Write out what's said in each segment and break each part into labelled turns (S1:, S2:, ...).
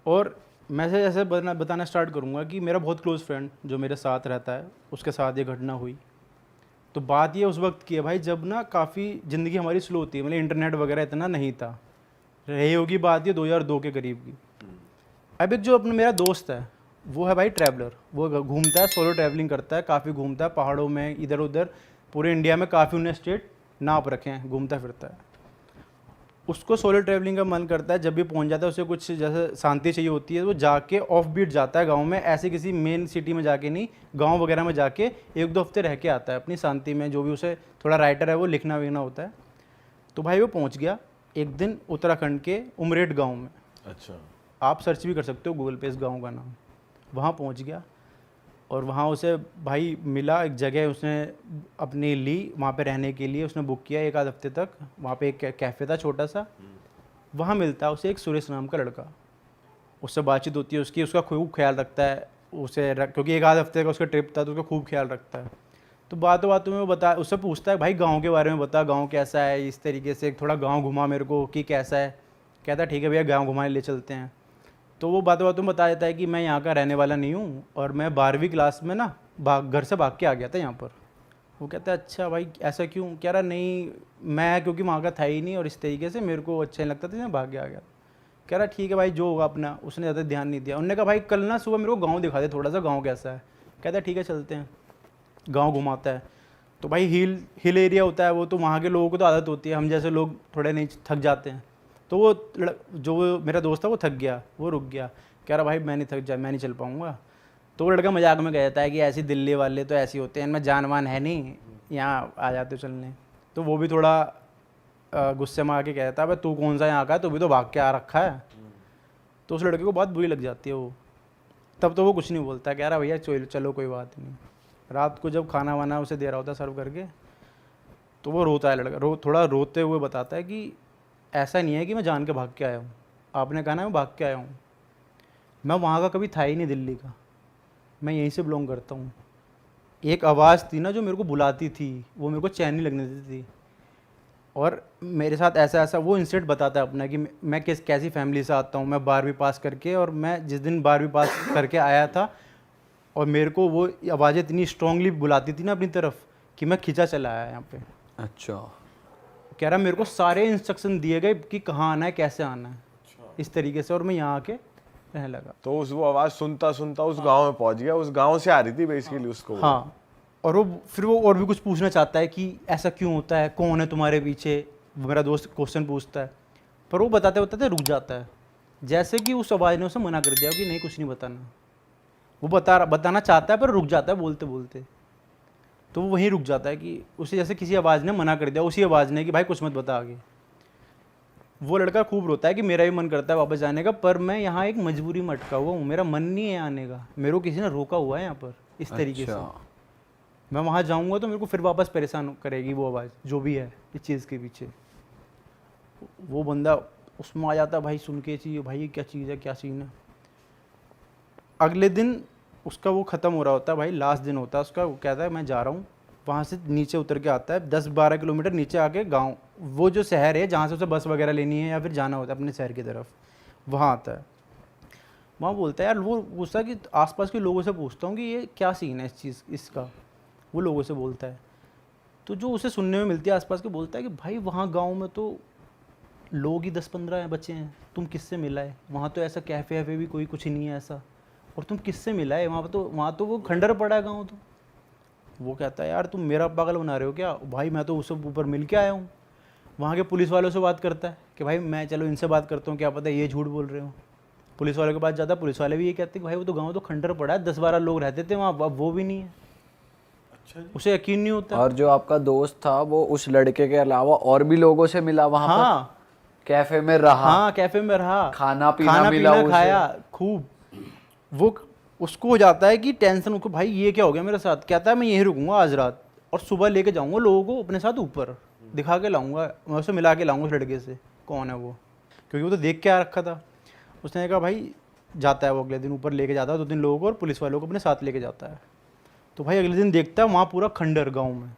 S1: और मैं से ऐसे बताना स्टार्ट करूँगा कि मेरा बहुत क्लोज़ फ्रेंड जो मेरे साथ रहता है, उसके साथ ये घटना हुई। तो बात ये उस वक्त की है भाई, जब ना काफ़ी ज़िंदगी हमारी स्लो होती है, मतलब इंटरनेट वगैरह इतना नहीं था। रही होगी बात ये 2002 के करीब की। अब एक जो अपना मेरा दोस्त है, वो है भाई ट्रैवलर। वो घूमता है, सोलो ट्रैवलिंग करता है, काफ़ी घूमता है पहाड़ों में, इधर उधर पूरे इंडिया में काफ़ी उन्हें स्टेट नाप रखे हैं, घूमता फिरता है। उसको सोलो ट्रैवलिंग का मन करता है, जब भी पहुंच जाता है उसे कुछ जैसे शांति चाहिए होती है, वो जाके ऑफ बीट जाता है गांव में, ऐसे किसी मेन सिटी में जाके नहीं, गांव वगैरह में जाके 1-2 हफ्ते रह के आता है अपनी शांति में। जो भी उसे थोड़ा राइटर है वो लिखना विखना होता है। तो भाई वो पहुंच गया एक दिन उत्तराखंड के उमरेड गाँव में।
S2: अच्छा।
S1: आप सर्च भी कर सकते हो गूगल पे इस गाँव का नाम। वहाँ पहुँच गया और वहाँ उसे भाई मिला एक जगह, उसने अपनी ली वहाँ पे रहने के लिए, उसने बुक किया 1-आध हफ्ते तक। वहाँ पे एक कैफ़े था छोटा सा, वहाँ मिलता है उसे एक सुरेश नाम का लड़का। उससे बातचीत होती है उसकी, उसका खूब ख्याल रखता है उसे, क्योंकि 1-आध हफ्ते का उसका ट्रिप था तो उसका खूब ख्याल रखता है। तो बातों बातों में वो बता, उससे पूछता है भाई गाँव के बारे में बता, गाँव कैसा है, इस तरीके से थोड़ा गाँव घुमा मेरे को कि कैसा है। कहता है ठीक है भैया, गाँव घुमाने ले चलते हैं। तो वो बातों बातों में बता देता है कि मैं यहाँ का रहने वाला नहीं हूँ, और मैं 12वीं क्लास में ना घर से भाग के आ गया था यहाँ पर। वो कहता है अच्छा भाई ऐसा क्यों? कह रहा नहीं, मैं क्योंकि वहाँ का था ही नहीं और इस तरीके से मेरे को अच्छा नहीं लगता था, मैं भाग के आ गया। कह रहा ठीक है भाई जो होगा अपना। उसने ज़्यादा ध्यान नहीं दिया। उन्होंने कहा भाई कल ना सुबह मेरे को गाँव दिखा दे थोड़ा सा, गाँव कैसा है। कहता है ठीक है चलते हैं। गाँव घुमाता है। तो भाई हिल एरिया होता है वो, तो वहाँ के लोगों को तो आदत होती है, हम जैसे लोग थोड़े नहीं थक जाते हैं। तो वो जो मेरा दोस्त था वो थक गया, वो रुक गया। कह रहा भाई मैं नहीं चल पाऊँगा। तो वो लड़का मजाक में कह देता है कि ऐसी दिल्ली वाले तो ऐसे होते हैं, इनमें जान वान है नहीं, यहाँ आ जाते हो चलने। तो वो भी थोड़ा गुस्से में आके कहता है भाई तू कौन सा यहाँ का है, तू भी तो भाग के आ रखा है। तो उस लड़के को बहुत बुरी लग जाती है वो। तब तो वो कुछ नहीं बोलता, कह रहा भैया चलो कोई बात नहीं। रात को जब खाना वाना उसे दे रहा होता सर्व करके, तो वो रोता है लड़का, थोड़ा रोते हुए बताता है कि ऐसा नहीं है कि मैं जान के भाग के आया हूँ, आपने कहा ना मैं भाग के आया हूँ, मैं वहाँ का कभी था ही नहीं दिल्ली का, मैं यहीं से बिलोंग करता हूँ। एक आवाज़ थी ना जो मेरे को बुलाती थी, वो मेरे को चैन नहीं लगने देती थी। और मेरे साथ ऐसा ऐसा वो इंसिडेंट बताता है अपना कि मैं कैसी फैमिली से आता हूँ। मैं 12वीं पास करके, और मैं जिस दिन 12वीं पास करके आया था, और मेरे को वो आवाज़ें इतनी स्ट्रांगली बुलाती थी ना अपनी तरफ कि मैं खिंचा चला आया यहाँ पे।
S3: अच्छा।
S1: कह रहा मेरे को सारे इंस्ट्रक्शन दिए गए कि कहाँ आना है, कैसे आना है, इस तरीके से, और मैं यहाँ आके रहने लगा।
S2: तो उस वो आवाज सुनता सुनता उस गांव में पहुंच गया, उस गांव से आ रही थी बेसिकली उसको।
S1: हाँ। और वो फिर वो और भी कुछ पूछना चाहता है कि ऐसा क्यों होता है, कौन है तुम्हारे पीछे, वो मेरा दोस्त क्वेश्चन पूछता है। पर वो बताते बताते रुक जाता है, जैसे कि उस आवाज़ ने उसे मना कर दिया कि नहीं कुछ नहीं बताना। वो बताना चाहता है पर रुक जाता है बोलते बोलते। तो वो वहीं रुक जाता है कि उसे जैसे किसी आवाज़ ने मना कर दिया, उसी आवाज़ ने कि भाई कुछ मत बता आगे। वो लड़का खूब रोता है कि मेरा भी मन करता है वापस जाने का, पर मैं यहाँ एक मजबूरी में अटका हुआ हूँ, मेरा मन नहीं है आने का, मेरे को किसी ने रोका हुआ है यहाँ पर इस तरीके से। मैं वहाँ जाऊँगा तो मेरे को फिर वापस परेशान करेगी वो आवाज़ जो भी है इस चीज़ के पीछे। वो बंदा उसमें आ जाता है भाई, सुन के चाहिए भाई ये क्या चीज़ है, क्या सीन है। अगले दिन उसका वो ख़त्म हो रहा होता है भाई, लास्ट दिन होता है उसका। वो कहता है मैं जा रहा हूँ। वहाँ से नीचे उतर के आता है 10-12 किलोमीटर नीचे आके गांव, वो जो शहर है जहाँ से उसे बस वगैरह लेनी है या फिर जाना होता है अपने शहर की तरफ, वहाँ आता है। वहाँ बोलता है यार, वो पूछता है कि आसपास के लोगों से पूछता हूँ कि ये क्या सीन है इस चीज़ इसका। वो लोगों से बोलता है, तो जो उसे सुनने में मिलती है आसपास के, बोलता है कि भाई वहाँ गाँव में तो लोग ही 10-15 बच्चे हैं, तुम किससे मिला है? वहाँ तो ऐसा कैफ़े वैफ़े भी कोई कुछ नहीं है ऐसा, और तुम किससे मिला है? वहाँ तो वो खंडर पड़ा है गाँव। तो वो कहता है यार तुम मेरा पागल बना रहे हो क्या भाई, मैं तो उससे ऊपर मिल के आया हूँ। वहाँ के पुलिस वालों से बात करता है कि भाई मैं चलो इनसे बात करता हूँ, क्या पता ये झूठ बोल रहे हो। पुलिस वालों के पास जाता है, पुलिस वाले भी ये कहते हैं कि भाई वो तो गाँव तो खंडर पड़ा है, 10-12 लोग रहते थे वहाँ, अब वो भी नहीं है।
S2: अच्छा।
S1: उसे यकीन नहीं होता।
S3: और जो आपका दोस्त था वो उस लड़के के अलावा और भी लोगों से मिला वहाँ पर?
S1: हाँ,
S3: कैफे में रहा?
S1: हाँ कैफे में रहा,
S3: खाना पीना मिला उसे?
S1: खाया खूब। वो उसको हो जाता है कि टेंशन, उसको भाई ये क्या हो गया मेरे साथ। कहता है मैं यहीं रुकूंगा आज रात, और सुबह लेके जाऊंगा लोगों को अपने साथ ऊपर, दिखा के लाऊंगा, मैं उसे मिला के लाऊंगा उस लड़के से कौन है वो, क्योंकि वो तो देख के आ रखा था। उसने कहा भाई जाता है वो अगले दिन ऊपर लेके जाता है 2-3 लोगों को और पुलिस वालों को अपने साथ लेके जाता है। तो भाई अगले दिन देखता है वहाँ पूरा खंडर गाँव में,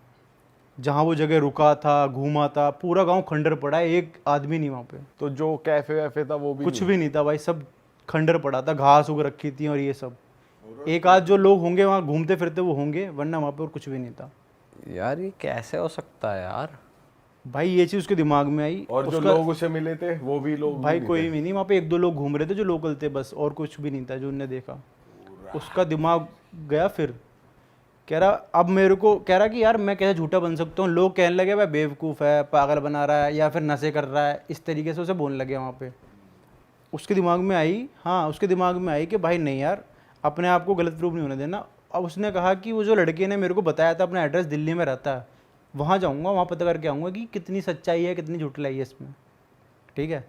S1: जहाँ वो जगह रुका था घूमा था, पूरा गाँव खंडर पड़ा है, एक आदमी नहीं वहाँ पे।
S2: तो जो कैफे वैफे था वो भी
S1: कुछ भी नहीं था भाई, सब खंडर पड़ा था, घास उग रखी थी और ये सब। एक आध जो लोग होंगे वहाँ घूमते फिरते वो होंगे, वरना वहाँ पे और कुछ भी नहीं था।
S3: यार ये कैसे हो सकता है यार?
S1: भाई ये चीज़ उसके दिमाग में आई।
S2: और जो लोग उसे मिले थे वो भी लोग
S1: भाई
S2: भी
S1: कोई भी नहीं, वहाँ पे एक दो लोग घूम रहे थे जो लोकल थे बस, और कुछ भी नहीं था जो उनने देखा। उसका दिमाग गया। फिर कह रहा, अब मेरे को कह रहा कि यार मैं कैसे झूठा बन सकता हूँ। लोग कहने लगे भाई बेवकूफ़ है, पागल बना रहा है, या फिर नशे कर रहा है, इस तरीके से उसे बोलने लगे वहाँ पे। उसके दिमाग में आई, हाँ उसके दिमाग में आई कि भाई नहीं यार, अपने आप को गलत प्रूफ नहीं होने देना। अब उसने कहा कि वो जो लड़के ने मेरे को बताया था अपना एड्रेस दिल्ली में रहता है, वहाँ जाऊँगा, वहाँ पता करके आऊँगा कि कितनी सच्चाई है कितनी झुठलाई है इसमें। ठीक है,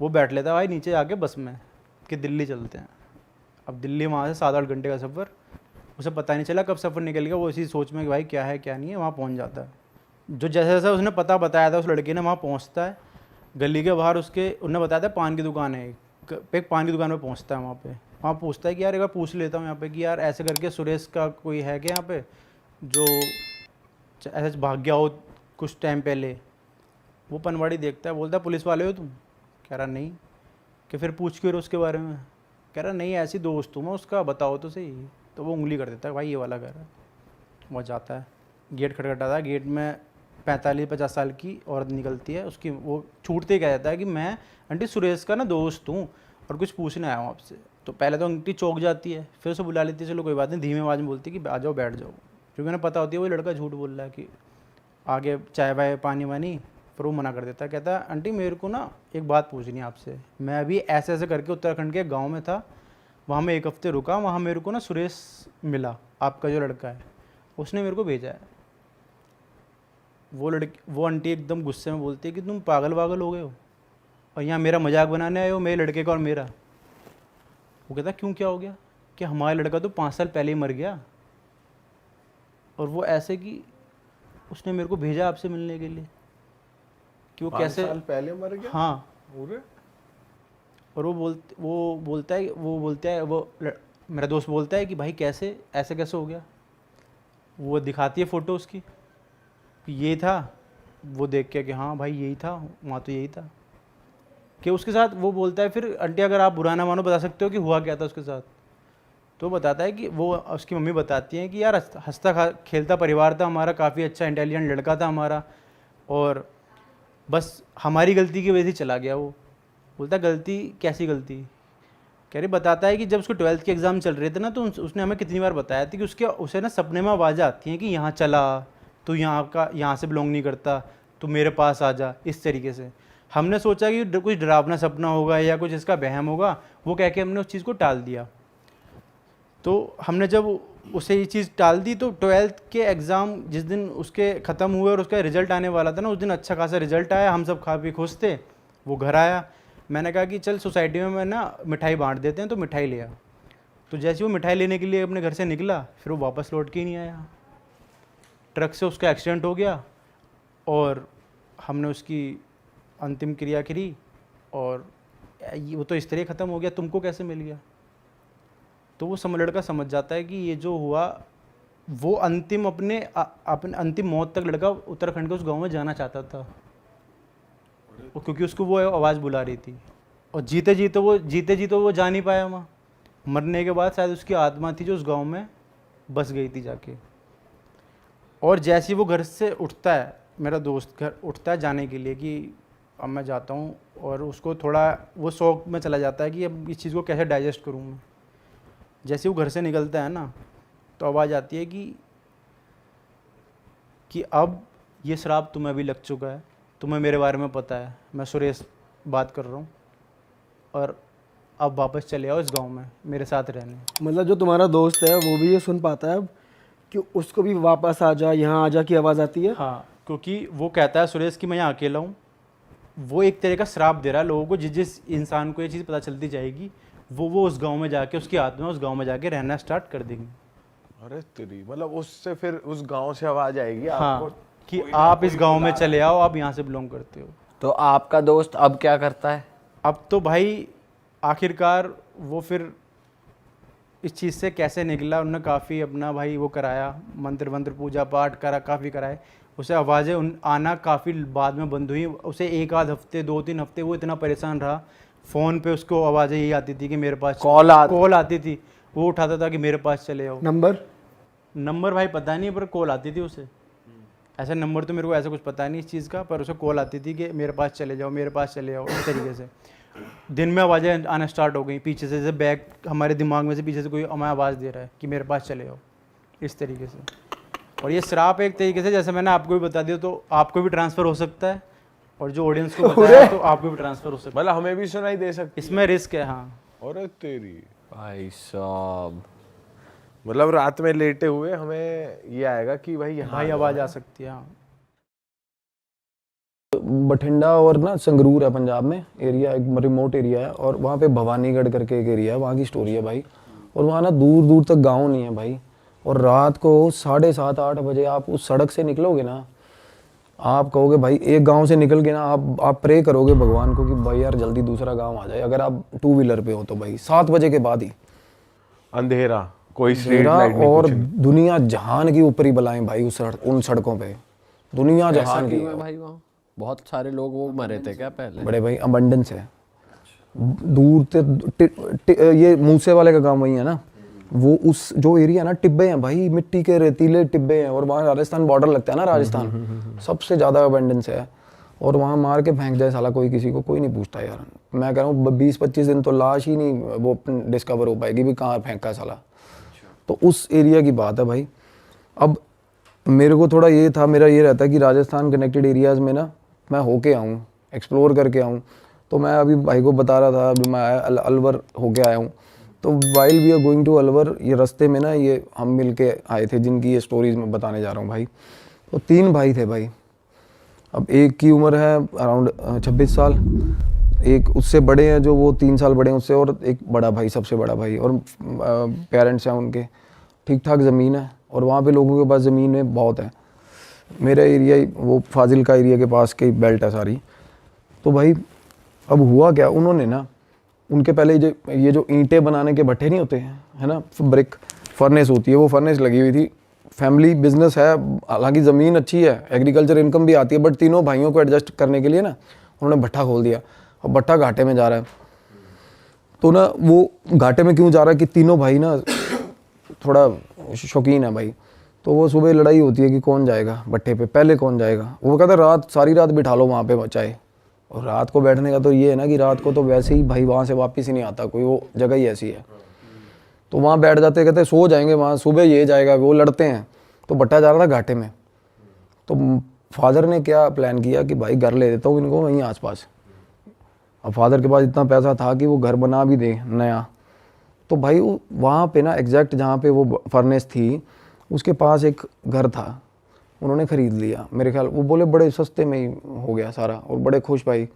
S1: वो बैठ लेता भाई नीचे जाके बस में कि दिल्ली चलते हैं। अब दिल्ली वहाँ से 7-8 घंटे का सफ़र, उसे पता नहीं चला कब सफ़र निकल गया। वो इसी सोच में कि भाई क्या है क्या नहीं है, वहाँ पहुँच जाता है। जो जैसे जैसा उसने पता बताया था उस लड़के ने, वहाँ पहुँचता है। गली के बाहर उसके उन्होंने बताया था पान की दुकान है, एक पान की दुकान पे पहुँचता है। वहाँ पूछता है कि यार एक बार पूछ लेता हूँ यहाँ पे कि यार ऐसे करके सुरेश का कोई है क्या यहाँ पे जो ऐसे भाग गया हो कुछ टाइम पहले। वो पनवाड़ी देखता है, बोलता है पुलिस वाले हो तुम? कह रहा नहीं। कि फिर पूछ क्यों रहे उसके बारे में? कह रहा नहीं ऐसी दोस्त हूँ मैं उसका, बताओ तो सही। तो वो उंगली कर देता है, भाई ये वाला घर है। वो जाता है, गेट खटखटाता है। गेट में 45-50 साल की औरत निकलती है उसकी। वो छूटते ही कह देता है कि मैं आंटी सुरेश का ना दोस्त हूँ और कुछ पूछने आया हूँ आपसे। तो पहले तो आंटी चौंक जाती है, फिर उसे बुला लेती है, चलो कोई बात नहीं, धीमे आवाज़ में बोलती है कि आ जाओ बैठ जाओ, क्योंकि उन्हें पता होती है वो लड़का झूठ बोल रहा है कि आगे चाय वाय पानी वानी। पर वो मना कर देता है, कहता है आंटी मेरे को ना एक बात पूछनी है आपसे। मैं अभी ऐसे ऐसे करके उत्तराखंड के गाँव में था, वहाँ मैं 1 हफ्ते रुका, वहाँ मेरे को ना सुरेश मिला, आपका जो लड़का है, उसने मेरे को भेजा है। वो आंटी एकदम गुस्से में बोलती है कि तुम पागल वागल हो गए हो और यहाँ मेरा मजाक बनाने आए हो, मेरे लड़के का और मेरा। वो कहता क्यों, क्या हो गया? कि हमारा लड़का तो 5 साल पहले ही मर गया, और वो ऐसे कि उसने मेरे को भेजा आपसे मिलने के लिए कि वो
S2: 5
S1: कैसे
S2: साल पहले मर गया।
S1: हाँ।
S2: पूरे
S1: और वो बोलता है मेरा दोस्त बोलता है कि भाई कैसे ऐसे कैसे हो गया। वो दिखाती है फ़ोटो उसकी कि ये था। वो देख के कि हाँ भाई यही था, वहाँ तो यही था। कि उसके साथ वो बोलता है फिर आंटी अगर आप बुरा ना मानो बता सकते हो कि हुआ क्या था उसके साथ? तो बताता है कि वो उसकी मम्मी बताती हैं कि यार हंसता खेलता परिवार था हमारा, काफ़ी अच्छा इंटेलिजेंट लड़का था हमारा, और बस हमारी गलती की वजह से चला गया वो। बोलता गलती कैसी गलती? कह रही बताता है कि जब उसको 12th के एग्ज़ाम चल रहे थे ना, तो उसने हमें कितनी बार बताया था कि उसे ना सपने में आवाज़ें आती हैं कि यहाँ चला, तो यहाँ से बिलोंग नहीं करता, तो मेरे पास आ जा, इस तरीके से। हमने सोचा कि कुछ डरावना सपना होगा या कुछ इसका वहम होगा, वो कह के हमने उस चीज़ को टाल दिया। तो हमने जब उसे ये चीज़ टाल दी, तो 12th के एग्ज़ाम जिस दिन उसके ख़त्म हुए और उसका रिज़ल्ट आने वाला था ना, उस दिन अच्छा खासा रिज़ल्ट आया, हम सब खा पी खुश थे। वो घर आया, मैंने कहा कि चल सोसाइटी में मैं ना मिठाई बांट देते हैं, तो मिठाई लिया। तो जैसे वो मिठाई लेने के लिए अपने घर से निकला, फिर वो वापस लौट के ही नहीं आया। ट्रक से उसका एक्सीडेंट हो गया और हमने उसकी अंतिम क्रिया करी, और वो तो इस तरह ख़त्म हो गया, तुमको कैसे मिल गया? तो वो लड़का समझ जाता है कि ये जो हुआ वो अंतिम अपने अंतिम मौत तक लड़का उत्तराखंड के उस गांव में जाना चाहता था, क्योंकि उसको वो आवाज़ बुला रही थी। और जीते जीते वो जा नहीं पाया वहाँ। मरने के बाद शायद उसकी आत्मा थी जो उस गांव में बस गई थी जाके। और जैसे ही वो घर से उठता है, मेरा दोस्त घर उठता है जाने के लिए कि अब मैं जाता हूँ, और उसको थोड़ा वो शौक में चला जाता है कि अब इस चीज़ को कैसे डाइजेस्ट करूँ मैं। जैसे वो घर से निकलता है ना, तो आवाज़ आती है कि अब ये श्राप तुम्हें भी लग चुका है, तुम्हें मेरे बारे में पता है, मैं सुरेश बात कर रहा हूँ, और अब वापस चले आओ इस गांव में मेरे साथ रहने।
S4: मतलब जो तुम्हारा दोस्त है वो भी ये सुन पाता है अब कि उसको भी वापस आ जा, यहाँ आ जा की आवाज़ आती है।
S1: हाँ, क्योंकि वो कहता है सुरेश कि मैं यहाँ अकेला हूँ। वो एक तरह का श्राप दे रहा है लोगों को। जिस इंसान को ये चीज़ पता चलती जाएगी, वो उस गांव में जाके, उसकी आत्मा उस गांव में जाके रहना स्टार्ट कर देंगी।
S2: अरे तेरी, मतलब उससे फिर उस गांव से आवाज आएगी आपको
S1: हाँ, कि आप इस गांव में चले आओ, आप यहाँ से बिलोंग करते हो।
S3: तो आपका दोस्त अब क्या करता है?
S1: अब तो भाई आखिरकार वो फिर इस चीज़ से कैसे निकला, उन्होंने काफ़ी अपना भाई वो कराया, मंत्र पूजा पाठ करा, काफ़ी कराए। उसे आवाज़ें आना काफ़ी बाद में बंद हुई। उसे 1 आध हफ्ते 2-3 हफ्ते वो इतना परेशान रहा, फ़ोन पे उसको आवाज़ें यही आती थी कि मेरे पास
S3: कॉल
S1: आती थी, वो उठाता था कि मेरे पास चले आओ। नंबर भाई पता नहीं, पर कॉल आती थी उसे। ऐसा नंबर तो मेरे को ऐसा कुछ पता नहीं इस चीज़ का, पर उसे कॉल आती थी कि मेरे पास चले जाओ, मेरे पास चले आओ, इस तरीके से। दिन में आवाज़ें आना स्टार्ट हो गई पीछे से, जैसे बैक हमारे दिमाग में से पीछे से कोई हमें आवाज़ दे रहा है कि मेरे पास चले आओ, इस तरीके से। और ये श्राप एक तरीके से, जैसे मैंने आपको भी बता दिया, तो आपको भी ट्रांसफ़र हो सकता है, और जो ऑडियंस को बताया तो आपको भी ट्रांसफ़र हो सकता है।
S2: मतलब हमें भी सुनाई दे सकती
S1: इसमें रिस्क है। हाँ,
S2: और तेरी
S3: भाई साहब,
S2: मतलब रात में लेटे हुए हमें ये आएगा कि भाई यहाँ
S1: भाई आवाज़ आ सकती है। हाँ,
S5: बठिंडा और ना संगरूर है पंजाब में एरिया, एक रिमोट एरिया है, और वहाँ पे भवानीगढ़ करके एक एरिया है, वहाँ की स्टोरी है भाई। और वहाँ ना दूर दूर तक गांव नहीं है भाई, और रात को 7:30-8 बजे आप उस सड़क से निकलोगे ना, आप कहोगे भाई, एक गांव से निकल के ना आप प्रे करोगे भगवान को कि भाई यार जल्दी दूसरा गांव आ जाए, अगर आप 2 व्हीलर पे हो तो भाई 7 बजे के बाद ही
S2: अंधेरा, कोई स्ट्रीट
S5: अंधेरा,
S2: लाइट नहीं,
S5: और
S2: कुछ नहीं।
S5: दुनिया जहान की ऊपरी बलाएं भाई उन सड़कों पे, दुनिया जहान की।
S3: क्यों है भाई वहाँ बहुत सारे लोग वो मरे थे क्या पहले?
S5: बड़े भाई अबंडेंस है दूर ते ये मूसे वाले का काम वही है ना, वो उस जो एरिया ना टिब्बे हैं भाई, मिट्टी के रेतीले टिब्बे हैं, और वहाँ राजस्थान बॉर्डर लगता है ना, राजस्थान सबसे ज़्यादा अबंडेंस है, और वहाँ मार के फेंक जाए साला कोई, किसी को कोई नहीं पूछता यार। मैं कह रहा हूँ 20-25 दिन तो लाश ही नहीं वो डिस्कवर हो पाएगी भी कहाँ फेंका साला। तो उस एरिया की बात है भाई। अब मेरे को थोड़ा ये था, मेरा ये रहता है कि राजस्थान कनेक्टेड एरियाज़ में ना मैं होके आऊँ, एक्सप्लोर करके आऊँ। तो मैं अभी भाई को बता रहा था, अभी मैं अलवर होके आया हूँ। तो while we are going to Alwar, ये रास्ते में ना ये हम मिल के आए थे, जिनकी ये स्टोरीज मैं बताने जा रहा हूँ भाई। तो 3 भाई थे भाई। अब एक की उम्र है अराउंड 26 साल, एक उससे बड़े हैं जो वो 3 साल बड़े हैं उससे, और एक बड़ा भाई, सबसे बड़ा भाई, और पेरेंट्स हैं उनके, ठीक ठाक ज़मीन है, और वहाँ पे लोगों के पास ज़मीनें बहुत है। मेरा एरिया वो फाजिलका एरिया के पास की बेल्ट है सारी। तो भाई अब हुआ क्या, उन्होंने ना उनके पहले ये जो ईंटें बनाने के भट्ठे नहीं होते हैं, है ना, ब्रिक फर्नेस होती है, वो फर्नेस लगी हुई थी। फैमिली बिजनेस है, हालांकि ज़मीन अच्छी है, एग्रीकल्चर इनकम भी आती है, बट तीनों भाइयों को एडजस्ट करने के लिए ना उन्होंने भट्ठा खोल दिया, और भट्ठा घाटे में जा रहा है। तो ना वो घाटे में क्यों जा रहा है कि तीनों भाई ना थोड़ा शौकीन है भाई। तो वो सुबह लड़ाई होती है कि कौन जाएगा भट्ठे पे, पहले कौन जाएगा। वो कहता है रात, सारी रात बिठा लो वहाँ पे बचाए। और रात को बैठने का तो ये है ना कि रात को तो वैसे ही भाई वहाँ से वापस ही नहीं आता कोई, वो जगह ही ऐसी है। तो वहाँ बैठ जाते, कहते सो जाएंगे वहाँ, सुबह ये जाएगा, वो लड़ते हैं। तो भट्टा जा रहा था घाटे में। तो फादर ने क्या प्लान किया कि भाई घर ले देता हूँ इनको वहीं आसपास। अब फादर के पास इतना पैसा था कि वो घर बना भी दे नया। तो भाई वहाँ पे ना एग्जैक्ट जहाँ पे वो फर्नेस थी उसके पास एक घर था, उन्होंने ख़रीद लिया मेरे ख्याल। वो बोले बड़े सस्ते में ही हो गया सारा, और बड़े खुश भाई।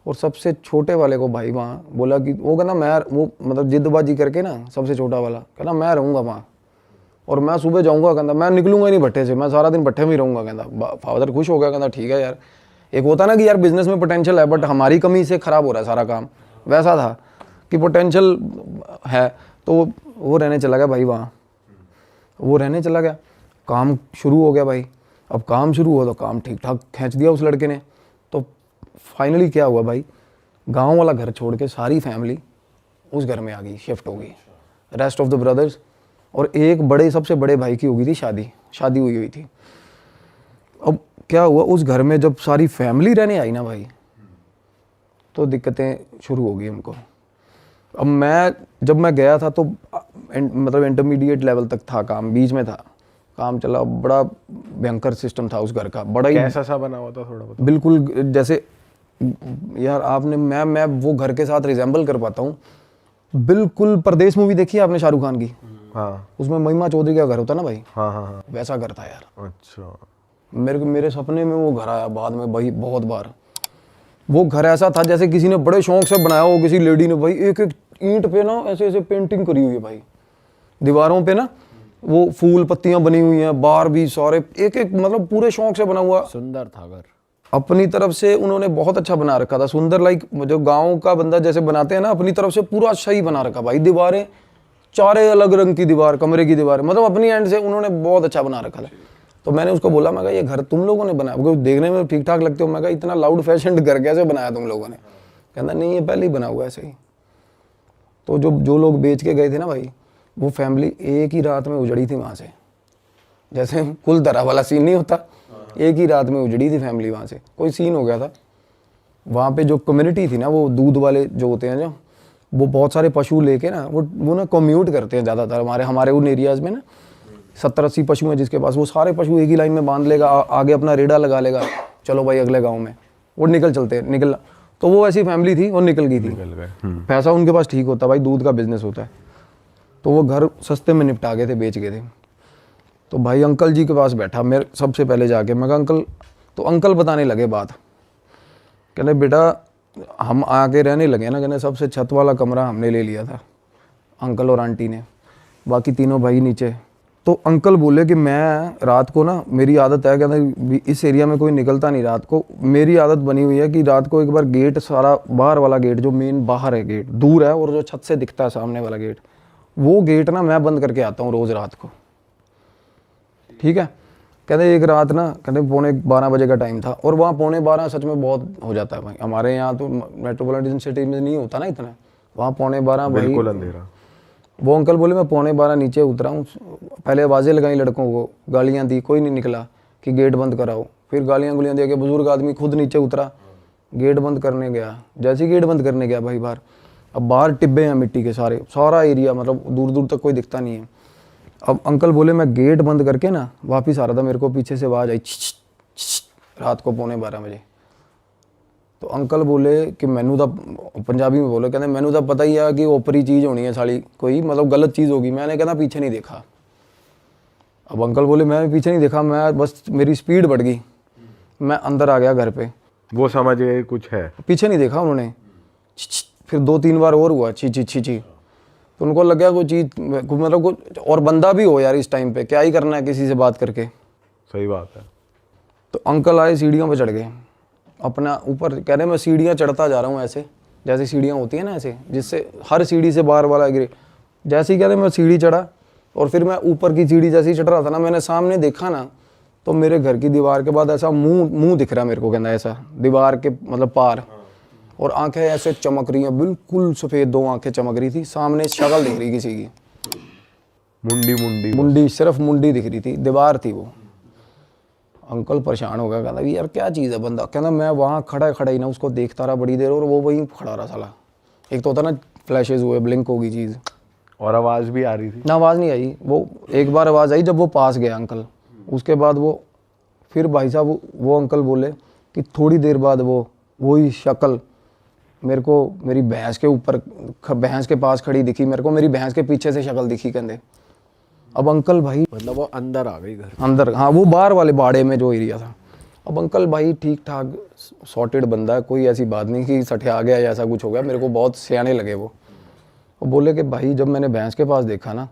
S5: और सबसे छोटे वाले को भाई वहाँ बोला कि वो कहना मैं, वो मतलब जिद्दबाजी करके ना सबसे छोटा वाला कहना मैं रहूँगा वहाँ, और मैं सुबह जाऊँगा, कहता मैं निकलूँगा ही नहीं भट्टे से, मैं सारा दिन भट्टे में ही रहूँगा। कहता फादर खुश हो गया, कहता ठीक है यार। एक होता ना कि यार बिजनेस में पोटेंशियल है, बट हमारी कमी से ख़राब हो रहा है सारा काम, वैसा था कि पोटेंशियल है। तो वो रहने चला गया भाई वहाँ, वो रहने चला गया। काम शुरू हो गया भाई। अब काम शुरू हुआ तो काम ठीक ठाक खींच दिया उस लड़के ने। तो फाइनली क्या हुआ भाई, गांव वाला घर छोड़ के सारी फैमिली उस घर में आ गई, शिफ्ट हो गई, रेस्ट ऑफ द ब्रदर्स। और एक बड़े, सबसे बड़े भाई की हो गई थी शादी हुई थी। अब क्या हुआ, उस घर में जब सारी फैमिली रहने आई ना भाई, तो दिक्कतें शुरू हो गई उनको। अब जब मैं गया था तो मतलब इंटरमीडिएट लेवल तक था काम, बीच में था काम चला। बड़ा भयंकर सिस्टम था उस घर का, बड़ा ही
S2: कैसा सा बना हुआ था थोड़ा बता।
S5: बिल्कुल जैसे यार आपने, मैं वो घर के साथ रिजेंबल कर पाता हूँ बिल्कुल। परदेश मूवी देखी है आपने शाहरुख खान की?
S2: हाँ,
S5: उसमें महिमा चौधरी का घर होता ना भाई,
S2: हाँ हाँ हाँ,
S5: वैसा घर था यार।
S2: अच्छा।
S5: मेरे सपने में वो घर आया बाद में भाई बहुत बार। वो घर ऐसा था जैसे किसी ने बड़े शौक से बनाया हो, किसी लेडी ने भाई। एक एक ईंट पे ना ऐसे ऐसे पेंटिंग करी हुई है भाई, दीवारों पे ना वो फूल पत्तियां बनी हुई हैं, बार भी सारे एक एक मतलब पूरे शौक से बना हुआ।
S3: सुंदर था घर,
S5: अपनी तरफ से उन्होंने बहुत अच्छा बना रखा था, सुंदर। लाइक जो गांव का बंदा जैसे बनाते हैं ना, अपनी तरफ से पूरा अच्छा ही बना रखा भाई। दीवारें चारे अलग रंग की दीवार, कमरे की दीवार, मतलब अपनी एंड से उन्होंने बहुत अच्छा बना रखा था। तो मैंने उसको बोला, मैं कहा ये घर तुम लोगों ने बनाया? क्योंकि देखने में ठीक ठाक लगते हो। मैं कहा इतना लाउड फैशन घर कैसे बनाया तुम लोगों ने? कहता नहीं ये पहले ही बना हुआ है ऐसे ही। तो जो लोग बेच के गए थे ना भाई, वो फैमिली एक ही रात में उजड़ी थी वहाँ से। जैसे कुल तरह वाला सीन नहीं होता, एक ही रात में उजड़ी थी फैमिली वहाँ से। कोई सीन हो गया था वहाँ पे, जो कम्युनिटी थी ना, वो दूध वाले जो होते हैं, जो वो बहुत सारे पशु लेके ना वो ना कम्यूट करते हैं ज़्यादातर हमारे उन एरियाज़ में ना। 70-80 पशु हैं जिसके पास, वो सारे पशु एक ही लाइन में बांध लेगा, आगे अपना रेड़ा लगा लेगा, चलो भाई अगले गाँव में, वो निकल। तो वो ऐसी फैमिली थी और निकल गई थी। पैसा उनके पास ठीक होता भाई, दूध का बिजनेस होता है, तो वो घर सस्ते में निपटा गए थे, बेच गए थे। तो भाई अंकल जी के पास बैठा मेरे सबसे पहले जाके, मैं कहा अंकल, तो अंकल बताने लगे बात, कहने बेटा हम आके रहने लगे ना, कहने सबसे छत वाला कमरा हमने ले लिया था, अंकल और आंटी ने, बाकी तीनों भाई नीचे। तो अंकल बोले कि मैं रात को ना, मेरी आदत है, कहते इस एरिया में कोई निकलता नहीं रात को, मेरी आदत बनी हुई है कि रात को एक बार गेट, सारा बाहर वाला गेट जो मेन बाहर है गेट दूर है, और जो छत से दिखता है सामने वाला गेट, वो गेट ना मैं बंद करके आता हूँ रोज़ रात को, ठीक है। कहते एक रात ना, कहते 11:45 बजे का टाइम था, और वहाँ 11:45 सच में बहुत हो जाता है भाई, हमारे यहाँ तो मेट्रोपॉलिटन सिटी में नहीं होता ना इतना, वहाँ 11:45 भाई
S2: बिल्कुल अंधेरा।
S5: वो अंकल बोले मैं 11:45 नीचे उतरा हूँ, पहले आवाज़ें लगाई लड़कों को, गालियाँ दी, कोई नहीं निकला कि गेट बंद कराओ, फिर गालियाँ गुलियाँ दे के बुजुर्ग आदमी खुद नीचे उतरा, गेट बंद करने गया। जैसे ही गेट बंद करने गया भाई बाहर, अब बाहर टिब्बे हैं मिट्टी के, सारा एरिया, मतलब दूर दूर तक कोई दिखता नहीं है। अब अंकल बोले मैं गेट बंद करके ना वापस आ रहा था, मेरे को पीछे से आवाज़ आई रात को 11:45 बजे। तो अंकल बोले कि मैनू तो, पंजाबी में बोले, कहते मैनू तो पता ही है कि ओपरी चीज़ होनी है साली, कोई मतलब गलत चीज़ होगी। मैंने कहना पीछे नहीं देखा। अब अंकल बोले मैं पीछे नहीं देखा, मैं बस मेरी स्पीड बढ़ गई, मैं अंदर आ गया घर पे।
S2: वो समझ गए कुछ है,
S5: पीछे नहीं देखा उन्होंने। फिर 2-3 बार और हुआ छी। तो उनको लग गया कोई चीज़, मतलब कुछ और बंदा भी हो यार इस टाइम पे, क्या ही करना है किसी से बात करके।
S2: सही बात है।
S5: तो अंकल आए, सीढ़ियों पे चढ़ गए अपना ऊपर, कह रहे मैं सीढ़ियाँ चढ़ता जा रहा हूँ ऐसे, जैसे सीढ़ियाँ होती हैं ना ऐसे, जिससे हर सीढ़ी से बाहर वाला गिरे। जैसे ही कह रहे मैं सीढ़ी चढ़ा, और फिर मैं ऊपर की सीढ़ी जैसे ही चढ़ रहा था ना, मैंने सामने देखा ना, तो मेरे घर की दीवार के बाद ऐसा मुंह दिख रहा मेरे को, कहना ऐसा दीवार के मतलब पार, और आंखें ऐसे चमक रही हैं, बिल्कुल सफ़ेद 2 आंखें चमक रही थी, सामने शक्ल दिख रही किसी की, मुंडी सिर्फ मुंडी दिख रही थी, दीवार थी वो। अंकल परेशान हो गया, कहता यार क्या चीज़ है बंदा। कहना मैं वहाँ खड़ा ही ना उसको देखता रहा बड़ी देर, और वो वहीं खड़ा रहा साला। एक तो होता ना फ्लैशेज हुए, ब्लिंक होगी चीज़,
S2: और आवाज़ भी आ रही थी।
S5: ना आवाज़ नहीं आई। वो एक बार आवाज़ आई जब वो पास गया अंकल, उसके बाद वो फिर भाई साहब वो अंकल बोले कि थोड़ी देर बाद वही शक्ल मेरे को मेरी भैंस के ऊपर, भैंस के पास खड़ी दिखी मेरे को, मेरी भैंस के पीछे से शक्ल दिखी कंधे। अब अंकल भाई,
S3: मतलब वो अंदर आ गई घर
S5: अंदर, हाँ वो बाहर वाले बाड़े में जो एरिया था। अब अंकल भाई ठीक ठाक सॉर्टेड बंदा है, कोई ऐसी बात नहीं कि सठे आ गया या ऐसा कुछ हो गया, मेरे को बहुत सियाने लगे वो बोले कि भाई जब मैंने भैंस के पास देखा ना,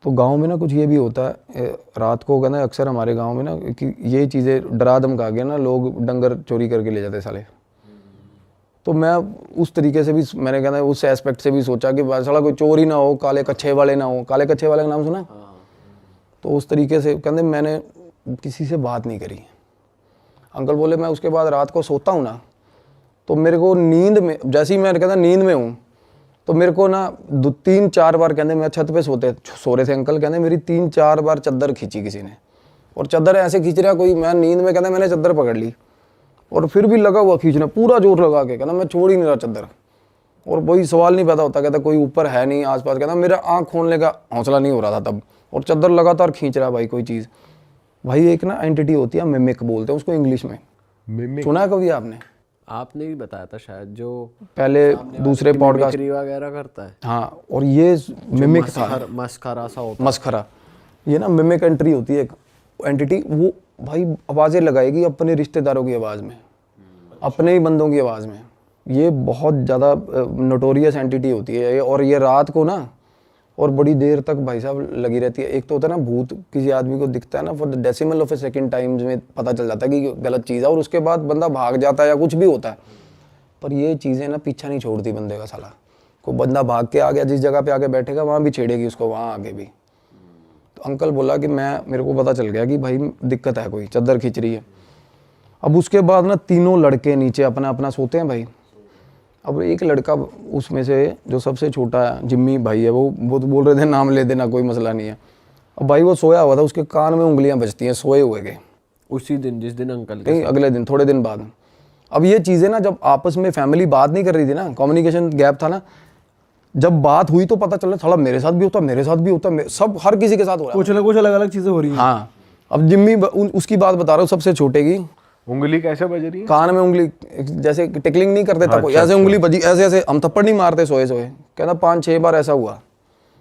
S5: तो गांव में ना कुछ ये भी होता है रात को, कहना अक्सर हमारे गांव में ना कि ये चीज़ें डरा धमका के ना लोग डंगर चोरी करके ले जाते साले। तो मैं उस तरीके से भी, मैंने कहना उस एस्पेक्ट से भी सोचा कि साला कोई चोरी ना हो, काले कच्छे वाले ना हो। काले कच्छे वाले का नाम सुना? तो उस तरीके से कहते मैंने किसी से बात नहीं करी। अंकल बोले मैं उसके बाद रात को सोता हूँ ना, तो मेरे को नींद में, जैसे ही मैं कहता नींद में हूँ, तो मेरे को ना 3-4 बार, कहते मैं छत पे सो रहे थे अंकल, कहते मेरी 3-4 बार चादर खींची किसी ने, और चादर ऐसे खींच रहा कोई, मैं नींद में, कहते मैंने चादर पकड़ ली, और फिर भी लगा हुआ खींचना, पूरा जोर लगा के, कहना मैं छोड़ ही नहीं रहा चादर, और वही सवाल नहीं पैदा होता, कहता कोई ऊपर है नहीं आसपास, कहता मेरा आँख खोलने का हौसला नहीं हो रहा था तब, और चादर लगातार खींच रहा भाई कोई चीज़। भाई एक ना एंटिटी होती है, मिमिक बोलते हैं उसको इंग्लिश में,
S2: मिमिक
S5: सुना है कभी आपने?
S3: आपने ही बताया था शायद, जो
S5: पहले दूसरे पॉडकास्ट
S3: वगैरह करता है।
S5: हाँ, और ये मिमिक था,
S3: मस्खरा सा होता
S5: मस्खरा, ये ना मिमिक एंट्री होती है एक एंटिटी, वो भाई आवाज़ें लगाएगी अपने रिश्तेदारों की आवाज़ में, अपने ही बंदों की आवाज़ में। ये बहुत ज़्यादा नोटोरियस एंटिटी होती है, और ये रात को ना और बड़ी देर तक भाई साहब लगी रहती है। एक तो होता है ना भूत किसी आदमी को दिखता है ना, for the decimal of A second times में पता चल जाता है कि गलत चीज़ है, और उसके बाद बंदा भाग जाता है या कुछ भी होता है। पर ये चीज़ें ना पीछा नहीं छोड़ती बंदे का साला, कोई बंदा भाग के आ गया जिस जगह पे आके बैठेगा वहाँ भी छेड़ेगी उसको, वहाँ आगे भी। तो अंकल बोला कि मेरे को पता चल गया कि भाई दिक्कत है, कोई चादर खींच रही है। अब उसके बाद ना तीनों लड़के नीचे अपना अपना सोते हैं भाई, अब एक लड़का उसमें से जो सबसे छोटा है, जिम्मी भाई है, वो तो बोल रहे थे नाम ले देना, कोई मसला नहीं है। अब भाई वो सोया हुआ था, उसके कान में उंगलियां बजती हैं सोए हुए के।
S3: उसी दिन जिस दिन अंकल के
S5: नहीं, अगले दिन, थोड़े दिन बाद। अब ये चीज़ें ना, जब आपस में फैमिली बात नहीं कर रही थी ना, कम्युनिकेशन गैप था ना, जब बात हुई तो पता चला साला मेरे साथ भी होता, मेरे साथ भी होता, सब हर किसी के साथ हो रहा है।
S4: कुछ ना कुछ अलग अलग चीजें हो रही हैं।
S5: हाँ, अब जिम्मी उसकी बात बता रहा हूँ, सबसे छोटे की।
S2: उंगली कैसे बज रही है?
S5: कान में उंगली, जैसे टिकलिंग नहीं करते था कोई, ऐसे उंगली बजी, ऐसे ऐसे। हम थप्पड़ नहीं मारते सोए सोए, कहता 5-6 बार ऐसा हुआ।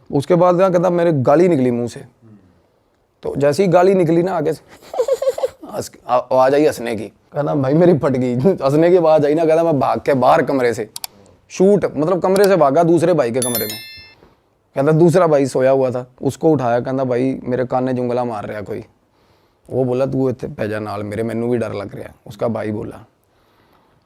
S5: उसके बाद ना कहता मेरे गाली निकली मुंह से। तो जैसे ही गाली निकली ना, आगे से आवाज आई हंसने की। कहता भाई मेरी फट गई। हंसने की आवाज आई ना, कहता मैं भाग के बाहर कमरे से शूट, मतलब कमरे से भागा दूसरे भाई के कमरे में। कहता दूसरा भाई सोया हुआ था, उसको उठाया, कहता भाई मेरे कान में उंगला मार रहा कोई। वो बोला तू इत्थे पै जा नाल मेरे, मैनू भी डर लग रहा। उसका भाई बोला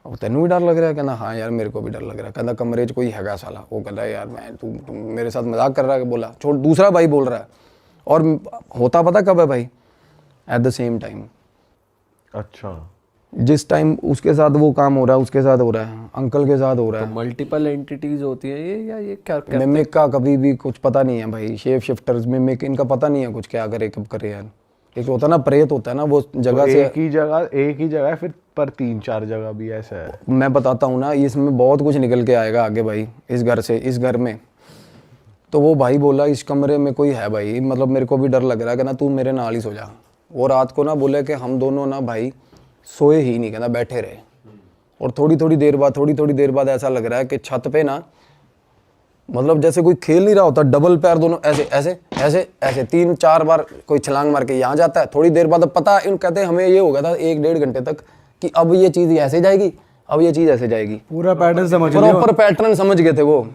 S5: और तेनू भी डर लग रहा? कहना हाँ यार मेरे को भी डर लग रहा। कहता कमरे च कोई हैगा साला। वो कहता यार मैं तू मेरे साथ मजाक कर रहा है। बोला छोड़, दूसरा भाई बोल रहा है। और होता पता कब है भाई? At the same time.
S2: अच्छा,
S5: जिस टाइम उसके साथ वो काम हो रहा है, उसके साथ हो रहा है, अंकल के साथ हो रहा है।
S3: मल्टीपल एंटिटीज होती हैं ये, या ये क्या
S5: मिमिक का कभी भी कुछ पता नहीं है भाई। शेप शिफ्टर्स, मिमिक, इनका पता नहीं है कुछ क्या करे कब करे यार। एक होता है ना प्रेत, होता है ना वो जगह से।
S2: एक ही जगह फिर पर 3-4 जगह भी ऐसा है।
S5: मैं बताता हूँ ना, इसमें बहुत कुछ निकल के आएगा आगे भाई, इस घर से, इस घर में। तो वो भाई बोला इस कमरे में कोई है भाई, मतलब मेरे को भी डर लग रहा है, कहना तू मेरे नाल ही सो जा। वो रात को ना बोले कि हम दोनों ना भाई सोए ही नहीं, कहना बैठे रहे। और थोड़ी थोड़ी देर बाद ऐसा लग रहा है कि छत पे ना, मतलब जैसे कोई खेल नहीं रहा होता, डबल पैर दोनों ऐसे ऐसे ऐसे ऐसे 3-4 बार कोई छलांग मार के यहाँ जाता है। थोड़ी देर बाद पता इन कहते हैं हमें ये हो गया था 1-1.5 घंटे तक कि अब ये चीज़ ऐसे जाएगी, अब ये चीज़ ऐसे जाएगी।
S4: पूरा पैटर्न समझ लिया।
S5: प्रॉपर पैटर्न समझ गए थे वो।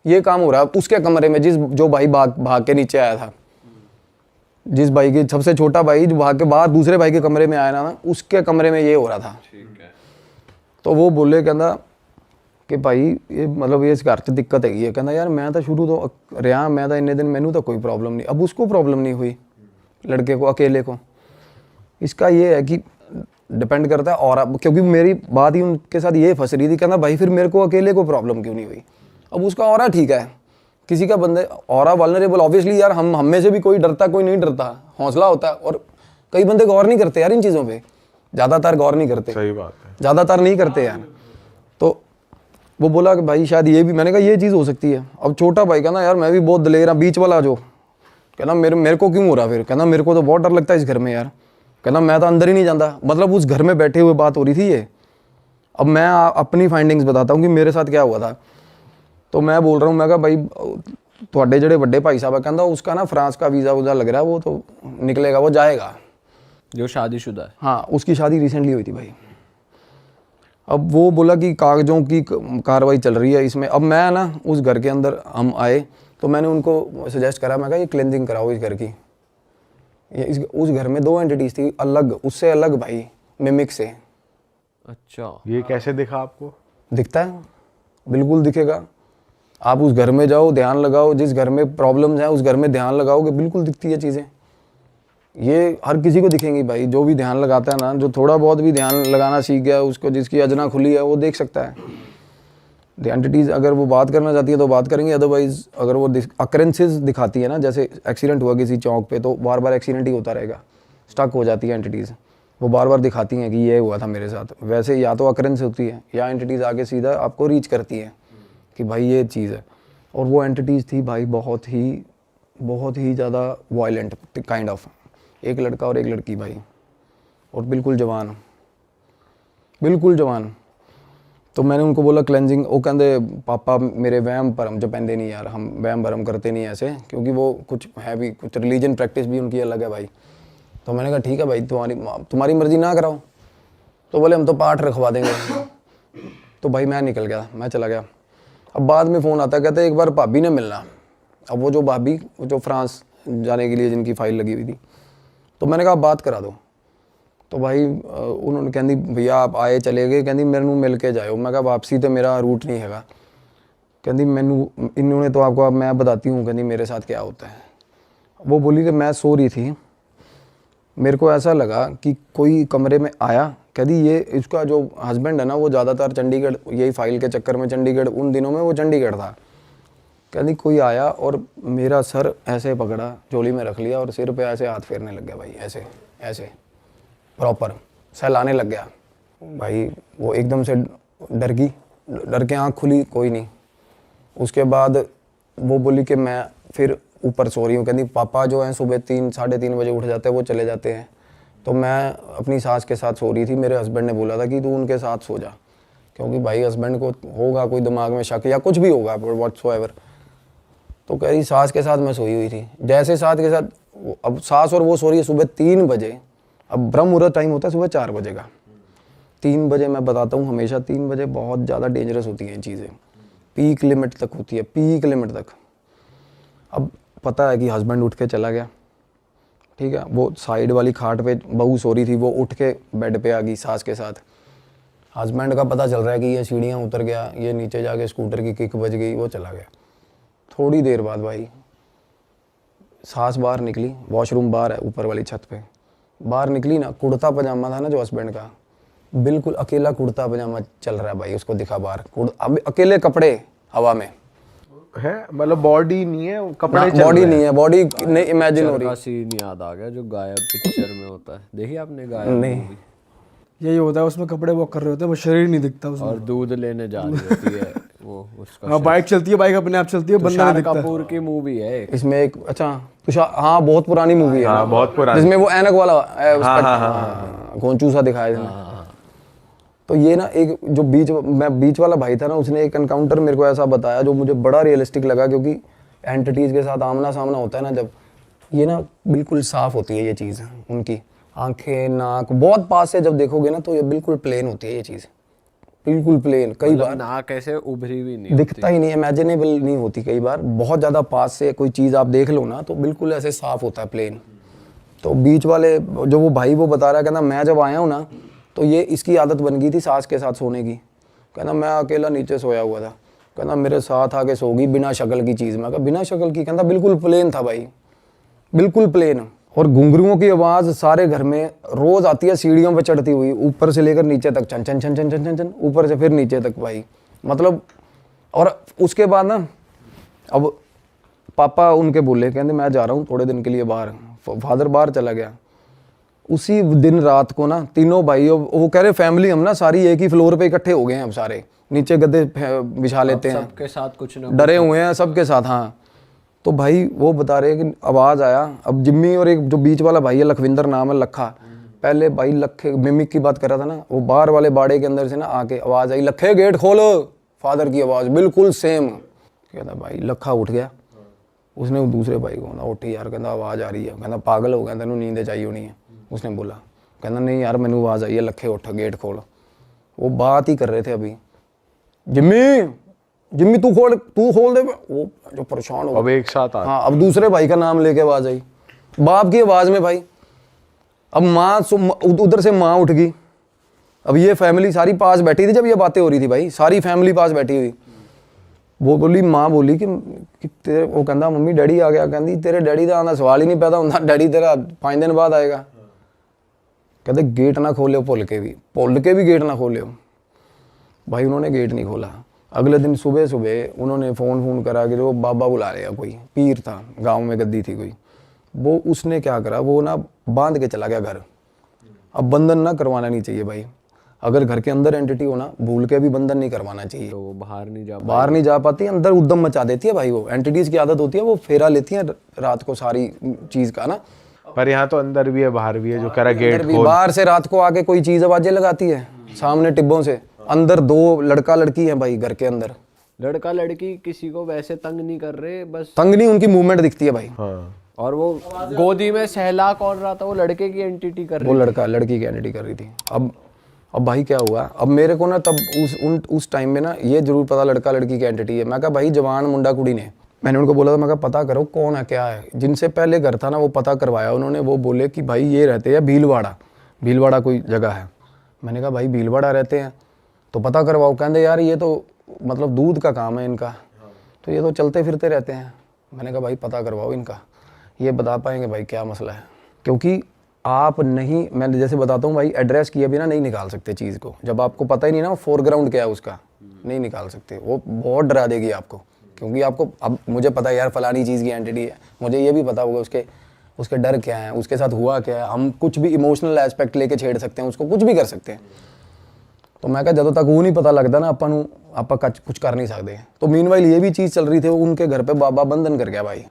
S5: ये काम हो रहा है उसके कमरे में, जो भाई भाग के नीचे आया था, जिस भाई की सबसे छोटा भाई जो भाग के बाहर दूसरे भाई के कमरे में आया ना, उसके कमरे में ये हो रहा था। तो वो बोले कहना कि भाई ये मतलब ये इस घर 'ਚ दिक्कत हैगी है। कहना यार मैं तो शुरू तो रहा, मैं तो इन्ने दिन मैनू तो कोई प्रॉब्लम नहीं। अब उसको प्रॉब्लम नहीं हुई, लड़के को, अकेले को। इसका ये है कि डिपेंड करता है, और क्योंकि मेरी बात ही उनके साथ ये फंस रही थी। कहना भाई फिर मेरे को अकेले को प्रॉब्लम क्यों नहीं हुई? अब उसका ऑरा ठीक है, किसी का बंदे ऑरा वल्नरेबल, ऑब्वियसली यार हम में से भी कोई डरता कोई नहीं डरता, हौसला होता है। और कई बंदे गौर नहीं करते यार इन चीज़ों पे, ज़्यादातर गौर नहीं करते।
S2: सही बात है,
S5: ज़्यादातर नहीं करते यार। तो वो बोला कि भाई शायद ये भी, मैंने कहा ये चीज़ हो सकती है। अब छोटा भाई कहना यार मैं भी बहुत दलेर हूँ, बीच वाला जो कहना मेरे को क्यों हो रहा? फिर कहना मेरे को तो बहुत डर लगता है इस घर में यार। कहना मैं तो अंदर ही नहीं जाता। मतलब उस घर में बैठे हुए बात हो रही थी ये। अब मैं अपनी फाइंडिंग्स बताता हूँ कि मेरे साथ क्या हुआ था। तो मैं बोल रहा हूँ, मैं कहा भाई थोड़े जड़े बड़े भाई साहब है, कहता उसका ना फ्रांस का वीज़ा वूज़ा लग रहा है, वो तो निकलेगा, वो जाएगा।
S3: जो शादीशुदा है?
S5: हाँ, उसकी शादी रिसेंटली हुई थी भाई। अब वो बोला कि कागजों की कार्रवाई चल रही है इसमें। अब मैं ना उस घर के अंदर हम आए तो मैंने उनको सजेस्ट करा, मैं कहा ये क्लेंजिंग कराओ इस घर की। उस घर में 2 एंटिटीज थी अलग, उससे अलग भाई, मिमिक से।
S3: अच्छा,
S2: ये कैसे दिखा आपको?
S5: दिखता है, बिल्कुल दिखेगा। आप उस घर में जाओ, ध्यान लगाओ, जिस घर में प्रॉब्लम्स हैं उस घर में ध्यान लगाओगे, बिल्कुल दिखती है चीज़ें। ये हर किसी को दिखेंगी भाई, जो भी ध्यान लगाता है ना, जो थोड़ा बहुत भी ध्यान लगाना सीख गया, उसको जिसकी अजना खुली है वो देख सकता है। द एंटिटीज़ अगर वो बात करना चाहती है तो बात करेंगे, अदरवाइज अगर वो अकरेंसेस दिखाती है ना, जैसे एक्सीडेंट हुआ किसी चौक पे तो बार बार एक्सीडेंट ही होता रहेगा, स्टक हो जाती है एंटिटीज़, वो बार बार दिखाती हैं कि ये हुआ था मेरे साथ। वैसे या तो अकरेंस होती है या एंटिटीज़ आगे सीधा आपको रीच करती है कि भाई ये चीज़ है। और वो एंटिटीज़ थी भाई बहुत ही ज़्यादा वायलेंट काइंड ऑफ, एक लड़का और एक लड़की भाई, और बिल्कुल जवान। तो मैंने उनको बोला क्लेंजिंग, वो कहते पापा मेरे वहम भरम च पैंदे नहीं यार, हम वहम भरम करते नहीं ऐसे, क्योंकि वो कुछ है भी, कुछ रिलीजन प्रैक्टिस भी उनकी अलग है भाई। तो मैंने कहा ठीक है भाई, तुम्हारी मर्जी ना कराओ। तो बोले हम तो पाठ रखवा देंगे। तो भाई मैं निकल गया, मैं चला गया। अब बाद में फ़ोन आता, कहते एक बार भाभी ने मिलना। अब वो जो भाभी जो फ्रांस जाने के लिए जिनकी फ़ाइल लगी हुई थी, तो मैंने कहा बात करा दो। तो भाई उन्होंने कहती भैया आप आए चले गए, कहती मैनू मिल के जाओ। मैं कहा वापसी तो मेरा रूट नहीं हैगा। कहती मैनू इन्होंने तो आपको, अब मैं बताती हूँ, कहती मेरे साथ क्या होता है। वो बोली कि मैं सो रही थी मेरे को ऐसा लगा कि कोई कमरे में आया, कह दी ये इसका जो हस्बैंड है ना वो ज़्यादातर चंडीगढ़, यही फाइल के चक्कर में चंडीगढ़, उन दिनों में वो चंडीगढ़ था। कह दी कोई आया और मेरा सर ऐसे पकड़ा, झोली में रख लिया और सिर पे ऐसे हाथ फेरने लग गया भाई, ऐसे ऐसे प्रॉपर सहलाने लग गया भाई। वो एकदम से डर गई, डर के आँख खुली, कोई नहीं। उसके बाद वो बोली कि मैं फिर ऊपर सो रही हूँ। कहती पापा जो हैं सुबह 3 साढ़े 3 बजे उठ जाते हैं, वो चले जाते हैं, तो मैं अपनी सास के साथ सो रही थी। मेरे हस्बैंड ने बोला था कि तू उनके साथ सो जा, क्योंकि भाई हस्बैंड को होगा कोई दिमाग में शक या कुछ भी होगा व्हाटसोएवर। तो कह रही सास के साथ मैं सोई हुई थी। जैसे सास के साथ, अब सास और वो सो रही है सुबह 3 बजे, अब ब्रह्म मुहूर्त टाइम होता है सुबह 4 बजे का। 3 बजे मैं बताता हूँ, हमेशा 3 बजे बहुत ज़्यादा डेंजरस होती हैं चीज़ें, पीक लिमिट तक होती है, पीक लिमिट तक। अब पता है कि हस्बैंड उठ के चला गया, ठीक है, वो साइड वाली खाट पे बहू सो रही थी, वो उठ के बेड पे आ गई सास के साथ। हस्बैंड का पता चल रहा है कि ये सीढ़ियाँ उतर गया, ये नीचे जाके स्कूटर की किक बज गई, वो चला गया। थोड़ी देर बाद भाई सास बाहर निकली, वॉशरूम बाहर है ऊपर वाली छत पे, बाहर निकली ना, कुर्ता पजामा था ना जो हस्बैंड का, बिल्कुल अकेला कुर्ता पजामा चल रहा है भाई, उसको दिखा बाहर, अब अकेले कपड़े हवा में
S2: है, मतलब बॉडी नहीं है, कपड़े चल
S5: बॉडी
S2: रहे
S5: नहीं है, बॉडी नहीं इमेजिन हो रही
S3: का सीन याद आ गया जो गायब पिक्चर में होता है, देखिए आपने गायब
S5: नहीं।
S3: movie?
S4: यही होता है, उसमें कपड़े वॉक कर रहे होते हैं, वो शरीर नहीं दिखता उसमें।
S3: और दूध लेने जा रही होती है वो उसका।
S4: हाँ, बाइक चलती है, बाइक अपने आप चलती है, बंदा नहीं
S3: तुषार
S4: दिखता।
S3: कपूर की मूवी है एक।
S5: इसमें एक, अच्छा तुषार, हाँ बहुत पुरानी मूवी है,
S2: हाँ, बहुत पुरानी,
S5: जिसमें वो ऐनक वाला घोंचू सा दिखाया इसमें। तो ये ना एक जो बीच वाला भाई था ना, उसने एक एनकाउंटर मेरे को ऐसा बताया जो मुझे बड़ा रियलिस्टिक लगा, क्योंकि एंटिटीज के साथ आमना सामना होता है ना जब, ये ना बिल्कुल साफ होती है ये चीज़, उनकी आंखें नाक बहुत पास से जब देखोगे ना तो ये बिल्कुल प्लेन होती है ये चीज़, बिल्कुल प्लेन। कई बार
S3: नाक ऐसे उभरी भी नहीं
S5: दिखता ही नहीं, इमेजिनेबल नहीं होती। कई बार बहुत ज़्यादा पास से कोई चीज़ आप देख लो ना तो बिल्कुल ऐसे साफ होता है, प्लेन। तो बीच वाले जो वो भाई वो बता रहा है, कहना मैं जब आया हूँ ना तो ये इसकी आदत बन गई थी सास के साथ सोने की। कहना मैं अकेला नीचे सोया हुआ था, कहना मेरे साथ आके सो गई बिना शक्ल की चीज़। मैं कहा बिना शक्ल की? कहता बिल्कुल प्लेन था भाई, बिल्कुल प्लेन। और घुंघरुओं की आवाज़ सारे घर में रोज़ आती है, सीढ़ियों पे चढ़ती हुई, ऊपर से लेकर नीचे तक, छन छन छन छन छन छन छन, ऊपर से फिर नीचे तक भाई, मतलब। और उसके बाद ना अब पापा उनके बोले, कहते मैं जा रहा हूँ थोड़े दिन के लिए बाहर। फादर बाहर चला गया। उसी दिन रात को ना तीनों भाई, वो कह रहे फैमिली हम ना सारी एक ही फ्लोर पे इकट्ठे हो गए हैं, अब सारे नीचे गद्दे बिछा लेते हैं,
S3: सबके साथ कुछ ना
S5: डरे हुए हैं सबके साथ। हाँ, तो भाई वो बता रहे कि आवाज़ आया। अब जिम्मी और एक जो बीच वाला भाई है लखविंदर नाम है, लखा, पहले भाई लखे मिमिक की बात कर रहा था ना, वो बाहर वाले बाड़े के अंदर से ना आके आवाज़ आई, लखे गेट खोलो। फादर की आवाज़ बिल्कुल सेम। कहता भाई लखा उठ गया। उसने दूसरे भाई को ना उठी यार, कहता आवाज़ आ रही है। कहता पागल हो गया, तेनों नींद चाहिए होनी है। उसने बोला, कहता नहीं यार मैंने आवाज़ आई है, लखे उठ गेट खोल। वो बात ही कर रहे थे अभी, जिम्मी जिम्मी तू खोल दे। वो जो परेशान हो,
S2: अब एक साथ आ,
S5: हाँ, अब दूसरे भाई का नाम लेके आवाज़ आई, बाप की आवाज़ में भाई। अब माँ उधर से माँ उठ गई। अब ये फैमिली सारी पास बैठी थी जब ये बातें हो रही थी भाई, सारी फैमिली पास बैठी हुई। वो बोली, माँ बोली कि तेरे, वो कहता मम्मी डैडी आ गया। कहती तेरे डैडी का आना सवाल ही नहीं पैदा होता, डैडी तेरा 5 दिन बाद आएगा। कहते गेट ना खोले, भुल के भी गेट ना खोले। भाई उन्होंने गेट नहीं खोला। अगले दिन सुबह सुबह उन्होंने फ़ोन करा कि वो बाबा बुला रहे हैं, कोई पीर था गांव में, गद्दी थी कोई। वो उसने क्या करा, वो ना बांध के चला गया घर। अब बंधन ना करवाना नहीं चाहिए भाई, अगर घर के अंदर एंटिटी हो ना, भूल के भी बंधन नहीं करवाना चाहिए।
S3: तो वो बाहर नहीं जा
S5: पाती, अंदर उद्दम मचा देती है भाई। वो एंटिटीज़ की आदत होती है, वो फेरा लेती है रात को सारी चीज़ का ना।
S2: पर यहाँ तो अंदर भी है बाहर भी है, जो करा गेट खोल।
S5: बाहर से रात को आके कोई चीज़ आवाज़ें लगाती है सामने टिब्बों से। अंदर 2 लड़का लड़की है भाई घर के अंदर।
S3: लड़का लड़की किसी को वैसे तंग नहीं कर रहे, बस
S5: तंग नहीं, उनकी मूवमेंट दिखती है भाई।
S2: हाँ।
S3: और वो गोदी में सहला कौन रहा था, वो लड़के की एंटिटी कर
S5: वो
S3: रही
S5: लड़का लड़की की एंटिटी कर रही थी। अब भाई क्या हुआ, अब मेरे को ना तब उस टाइम में ना ये जरूर पता लड़का लड़की की एंटिटी है। मैं कहा भाई जवान मुंडा कुड़ी ने, मैंने उनको बोला था, मैं कहा पता करो कौन है क्या है। जिनसे पहले घर था ना वो पता करवाया उन्होंने। वो बोले कि भाई ये रहते हैं भीलवाड़ा कोई जगह है। मैंने कहा भाई भीलवाड़ा रहते हैं तो पता करवाओ। कहते यार ये तो मतलब दूध का काम है इनका, तो ये तो चलते फिरते रहते हैं। मैंने कहा भाई पता करवाओ इनका, ये बता पाएंगे भाई क्या मसला है। क्योंकि आप नहीं, मैं जैसे बताता हूँ भाई, एड्रेस किए बिना नहीं निकाल सकते चीज़ को। जब आपको पता ही नहीं ना फोरग्राउंड क्या है उसका, नहीं निकाल सकते। वो बहुत डरा देगी आपको, क्योंकि आपको अब मुझे पता है यार फलानी चीज़ की एंटिटी है, मुझे ये भी पता होगा उसके डर क्या है, उसके साथ हुआ क्या है। हम कुछ भी इमोशनल एस्पेक्ट लेके छेड़ सकते हैं उसको, कुछ भी कर सकते हैं। तो मैं कहा ਜਦੋਂ तक वो नहीं पता लगता ना ਆਪਾਂ ਨੂੰ ਆਪਾਂ कुछ कर नहीं सकते। तो मीनवाइल ये भी चीज़ चल रही थी, उनके घर पे बाबा बंधन कर गया भाई।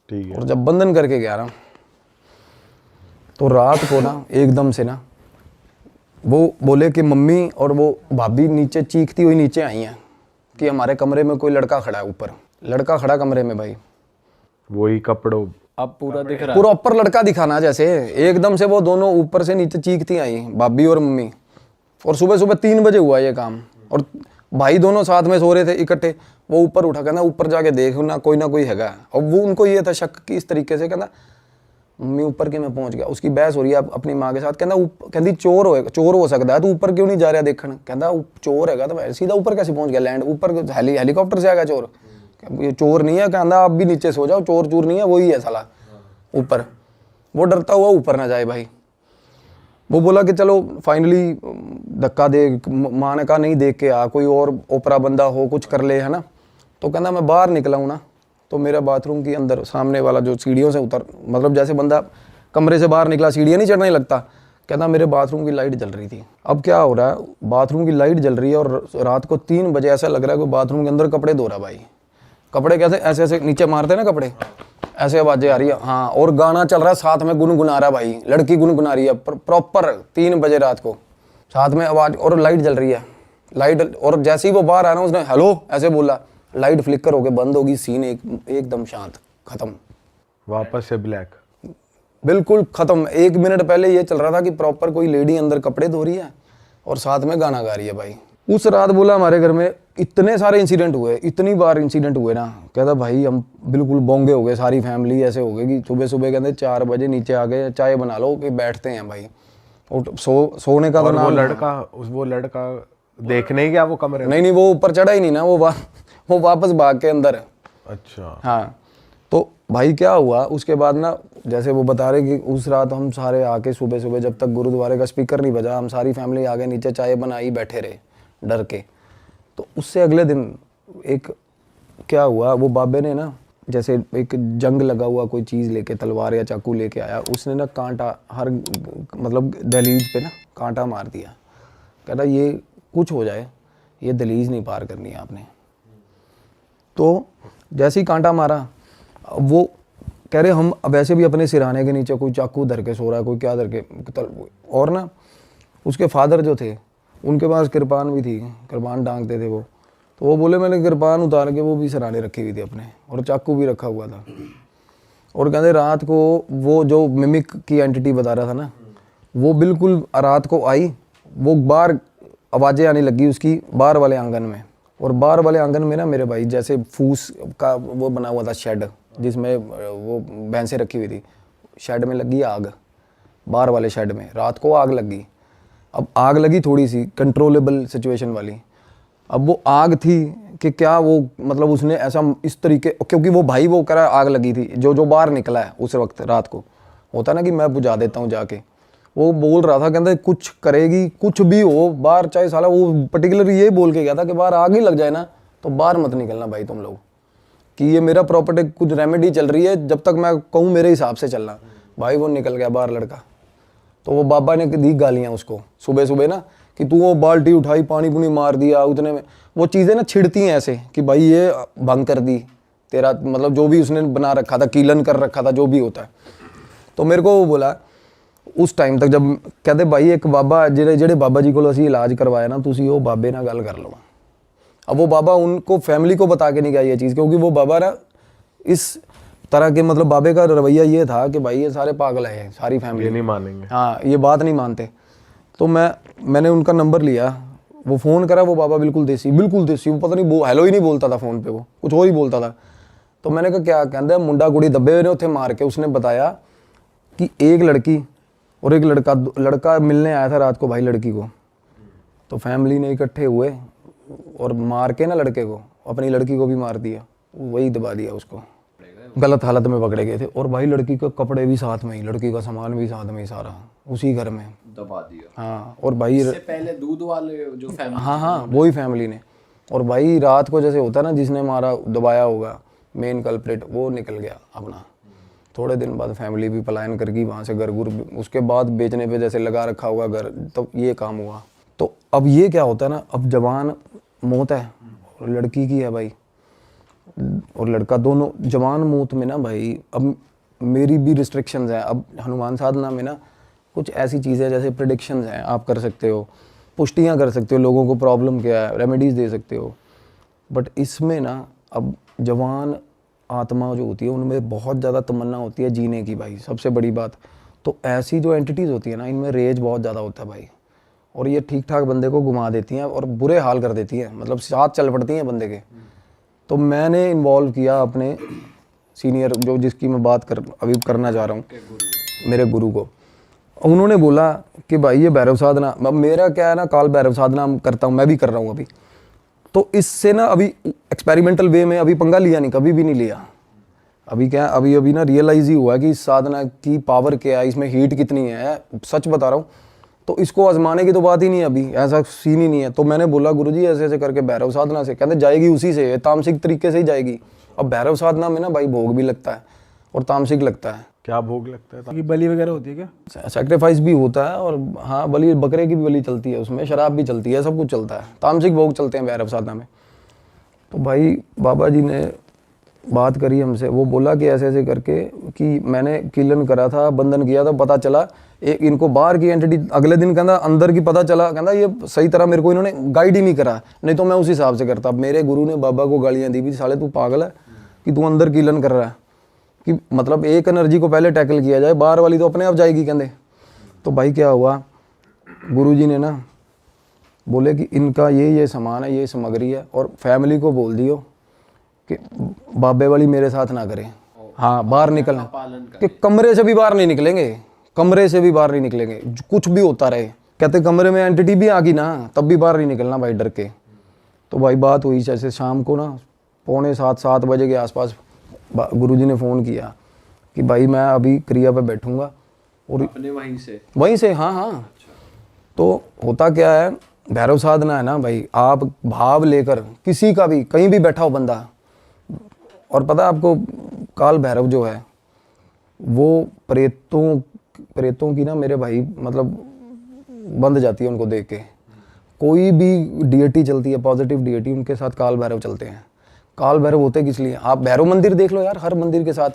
S2: ठीक है।
S5: और जब बंधन करके गया ना, तो रात को ना एकदम से ना वो बोले कि मम्मी और वो भाभी नीचे चीखती हुई नीचे आई हैं कि हमारे कमरे में कोई लड़का खड़ा है, ऊपर लड़का खड़ा कमरे में भाई।
S2: वही कपड़ों
S3: अब पूरा दिख रहा है।
S5: पूरा ऊपर लड़का दिखाना जैसे, एकदम से वो दोनों ऊपर से नीचे चीखती आई भाभी और मम्मी। और सुबह सुबह 3 बजे हुआ ये काम, और भाई दोनों साथ में सो रहे थे इकट्ठे। वो ऊपर उठा, कहना ऊपर जाके देख ना कोई हैगा। और वो उनको ये था शक कि इस तरीके से, कहना मम्मी ऊपर के मैं पहुंच गया। उसकी बहस हो रही है अपनी माँ के साथ, कहती चोर हो सकता है, तू ऊपर क्यों नहीं जा रहा देखने। कहता चोर हैगा तो सीधा ऊपर कैसे पहुंच गया, लैंड ऊपर हेलीकॉप्टर से आएगा चोर। ये चोर नहीं है, कहता आप भी नीचे सो जाओ, चोर चूर नहीं है, वही है साला ऊपर। वो डरता हुआ ऊपर ना जाए भाई। वो बोला कि चलो फाइनली धक्का दे, माँ ने कहा नहीं देख के आ, कोई और ओपरा बंदा हो कुछ कर ले, है ना। तो कहना मैं बाहर निकला हूँ ना, तो मेरा बाथरूम के अंदर सामने वाला जो सीढ़ियों से उतर, मतलब जैसे बंदा कमरे से बाहर निकला सीढ़ियाँ नहीं चढ़ने लगता, कहना मेरे बाथरूम की लाइट जल रही थी। अब क्या हो रहा है, बाथरूम की लाइट जल रही है और रात को 3 बजे ऐसा लग रहा है कि बाथरूम के अंदर कपड़े धो रहा भाई। कपड़े कैसे ऐसे ऐसे नीचे मारते हैं ना कपड़े, ऐसे आवाजें आ रही है। हाँ, और गाना चल रहा है साथ में, गुनगुना रहा भाई, लड़की गुनगुना रही है प्रॉपर 3 बजे रात को, साथ में आवाज, और लाइट जल रही है। लाइट, और जैसे ही वो बाहर आया ना, उसने हेलो ऐसे बोला, लाइट फ्लिकर होके बंद होगी, सीन एकदम शांत, खत्म,
S2: वापस से ब्लैक।
S5: बिल्कुल खत्म। 1 मिनट पहले ये चल रहा था कि प्रॉपर कोई लेडी अंदर कपड़े धो रही है और साथ में गाना गा रही है भाई। उस रात बोला हमारे घर में इतने सारे इंसिडेंट हुए, इतनी बार इंसिडेंट हुए ना, कहता भाई हम बिल्कुल बोंगे हो गए, सारी फैमिली ऐसे हो गई कि सुबह सुबह कहते 4 बजे नीचे आ गए, चाय बना लो कि बैठते हैं भाई। और सोने का तो नाम,
S2: वो लड़का देखने ही गया वो कमरे में?
S5: नहीं, वो ऊपर चढ़ा ही नहीं ना, वो वापस भाग के अंदर।
S2: अच्छा।
S5: हाँ, तो भाई क्या हुआ उसके बाद ना, जैसे वो बता रहे कि उस रात हम सारे आके सुबह सुबह, जब तक गुरुद्वारे का स्पीकर नहीं बजा, हम सारी फैमिली आगे नीचे चाय बनाई बैठे रहे डर के। तो उससे अगले दिन एक क्या हुआ, वो बाबे ने ना, जैसे एक जंग लगा हुआ कोई चीज़ लेके, तलवार या चाकू लेके आया, उसने ना कांटा हर मतलब दहलीज पे ना कांटा मार दिया। कहता ये कुछ हो जाए, ये दहलीज नहीं पार करनी है आपने। तो जैसे ही कांटा मारा, वो कह रहे हम वैसे भी अपने सिरहाने के नीचे कोई चाकू धर के सो रहा है, कोई क्या धर के, और ना उसके फादर जो थे उनके पास कृपान भी थी, कृपान टांगते थे वो। तो वो बोले मैंने कृपान उतार के वो भी सिरहाने रखी हुई थी अपने, और चाकू भी रखा हुआ था। और कहते रात को वो जो मिमिक की एंटिटी बता रहा था ना, वो बिल्कुल रात को आई, वो बाहर आवाज़ें आने लगी उसकी बाहर वाले आंगन में। और बाहर वाले आंगन में ना मेरे भाई जैसे फूस का वो बना हुआ था शेड, जिसमें वो भैंसें रखी हुई थी। शेड में लगी आग, बाहर वाले शेड में रात को आग लगी। अब आग लगी थोड़ी सी कंट्रोलेबल सिचुएशन वाली। अब वो आग थी कि क्या वो, मतलब उसने ऐसा इस तरीके, क्योंकि वो भाई वो करा आग लगी थी, जो बाहर निकला है उस वक्त रात को, होता ना कि मैं बुझा देता हूँ जाके, वो बोल रहा था कहते कुछ करेगी, कुछ भी हो बाहर, चाहे साला, वो पर्टिकुलर ये बोल के गया था कि बाहर आग ही लग जाए ना तो बाहर मत निकलना भाई तुम लोग, कि ये मेरा प्रॉपर्टी कुछ रेमेडी चल रही है, जब तक मैं कहूँ मेरे हिसाब से चलना। भाई वो निकल गया बाहर लड़का। तो वो बाबा ने दी गालियाँ उसको सुबह सुबह ना, कि तू वो बाल्टी उठाई, पानी पुनी मार दिया, उतने में वो चीज़ें ना छिड़ती हैं ऐसे कि भाई ये भंग कर दी तेरा, मतलब जो भी उसने बना रखा था, कीलन कर रखा था, जो भी होता है। तो मेरे को वो बोला उस टाइम तक, जब कहते भाई एक बाबा जेड़े बाबा जी को असी इलाज करवाया ना, तुसी वो बाबे ना गल कर लो। अब वो बाबा उनको फैमिली को बता के नहीं गया ये चीज़, क्योंकि वो बाबा ना इस तरह के, मतलब बाबे का रवैया ये था कि भाई ये सारे पागल हैं, सारी फैमिली
S2: ये नहीं मानेंगे,
S5: हाँ ये बात नहीं मानते। तो मैंने उनका नंबर लिया, वो फ़ोन करा, वो बाबा बिल्कुल देसी, वो पता नहीं हेलो ही नहीं बोलता था फ़ोन पे, वो कुछ और ही बोलता था। तो मैंने कहा क्या, कहते मुंडा कुड़ी दबे हुए ने उत्थे मार के। उसने बताया कि एक लड़की और एक लड़का मिलने आया था रात को भाई लड़की को। तो फैमिली ने इकट्ठे हुए और मार के ना लड़के को, अपनी लड़की को भी मार दिया, वही दबा दिया उसको। गलत हालत में पकड़े गए थे। और भाई लड़की के कपड़े भी साथ में ही, लड़की का सामान भी साथ में ही, सारा उसी घर में
S3: दबा दिया।
S5: हाँ। और भाई
S3: इससे पहले दूध वाले जो फैमिली,
S5: हाँ वही फैमिली ने। और भाई रात को जैसे होता है ना, जिसने मारा दबाया होगा मेन कल्प्रिट, वो निकल गया अपना। थोड़े दिन बाद फैमिली भी पलायन कर गई वहाँ से, घर गुर उसके बाद बेचने पे जैसे लगा रखा हुआ घर, तो ये काम हुआ। तो अब ये क्या होता है ना, अब जवान मौत है और लड़की की है भाई, और लड़का, दोनों जवान मौत में ना भाई, अब मेरी भी रिस्ट्रिक्शंस हैं। अब हनुमान साधना में ना कुछ ऐसी चीज़ें जैसे प्रिडिक्शंस हैं, आप कर सकते हो, पुष्टियाँ कर सकते हो, लोगों को प्रॉब्लम क्या है, रेमेडीज़ दे सकते हो। बट इसमें ना अब जवान आत्मा जो होती है उनमें बहुत ज़्यादा तमन्ना होती है जीने की भाई, सबसे बड़ी बात। तो ऐसी जो एंटिटीज़ होती है ना, इनमें रेज बहुत ज़्यादा होता है भाई, और ये ठीक ठाक बंदे को घुमा देती हैं और बुरे हाल कर देती हैं, मतलब साथ चल पड़ती हैं बंदे के। तो मैंने इन्वॉल्व किया अपने सीनियर, जो जिसकी मैं बात अभी करना चाह रहा हूँ, मेरे गुरु को। उन्होंने बोला कि भाई ये भैरव साधना, मेरा क्या है ना, काल भैरव साधना करता हूँ, मैं भी कर रहा हूँ अभी। तो इससे ना अभी एक्सपेरिमेंटल वे में अभी पंगा लिया नहीं, कभी भी नहीं लिया। अभी क्या, अभी ना रियलाइज ही हुआ कि इस साधना की पावर क्या है, इसमें हीट कितनी है, सच बता रहा हूँ। तो इसको आजमाने की तो बात ही नहीं है, अभी ऐसा सीन ही नहीं है। तो मैंने बोला गुरुजी ऐसे ऐसे करके भैरव साधना से, कहते जाएगी उसी से, तामसिक तरीके से ही जाएगी। अब भैरव साधना में ना भाई भोग भी लगता है और तामसिक लगता है।
S2: क्या भोग लगता है?
S4: ये बलि वगैरह होती है क्या?
S5: सैक्रिफाइस भी होता है, और हाँ बलि, बकरे की भी बलि चलती है उसमें, शराब भी चलती है, सब कुछ चलता है, तामसिक भोग चलते हैं भैरव साधना में। तो भाई बाबा जी ने बात करी हमसे, वो बोला कि ऐसे ऐसे करके, कि मैंने कीलन करा था, बंधन किया था, पता चला एक इनको बाहर की एंटिटी, अगले दिन कहता अंदर की पता चला, कहता ये सही तरह मेरे को इन्होंने गाइड ही नहीं करा, नहीं तो मैं उस हिसाब से करता। मेरे गुरु ने बाबा को गालियाँ दी भी, साले तू पागल है कि तू अंदर कीलन कर रहा है, कि मतलब एक एनर्जी को पहले टैकल किया जाए, बाहर वाली तो अपने आप जाएगी कहते। तो भाई क्या हुआ, गुरुजी ने ना बोले कि इनका ये सामान है, ये सामग्री है, और फैमिली को बोल दियो कि बाबे वाली मेरे साथ ना करें। हाँ, बाहर निकलना, कि कमरे से भी बाहर नहीं निकलेंगे, कमरे से भी बाहर नहीं निकलेंगे, कुछ भी होता रहे। कहते कमरे में एंटिटी भी आ गई ना, तब भी बाहर नहीं निकलना भाई, डर के। तो भाई बात हुई जैसे शाम को ना 6:45-7 बजे के आसपास गुरुजी ने फ़ोन किया कि भाई मैं अभी क्रिया पे बैठूंगा, और
S3: अपने वहीं से
S5: हाँ। तो होता क्या है, भैरव साधना है ना भाई, आप भाव लेकर किसी का भी कहीं भी बैठा हो बंदा, और पता है आपको काल भैरव जो है वो प्रेतों की ना मेरे भाई मतलब बंद जाती है उनको देख के। कोई भी डीएटी चलती है, पॉजिटिव डीएटी, उनके साथ काल भैरव चलते हैं। काल भैरव होते किस लिए, आप भैरव मंदिर देख लो यार, हर मंदिर के साथ,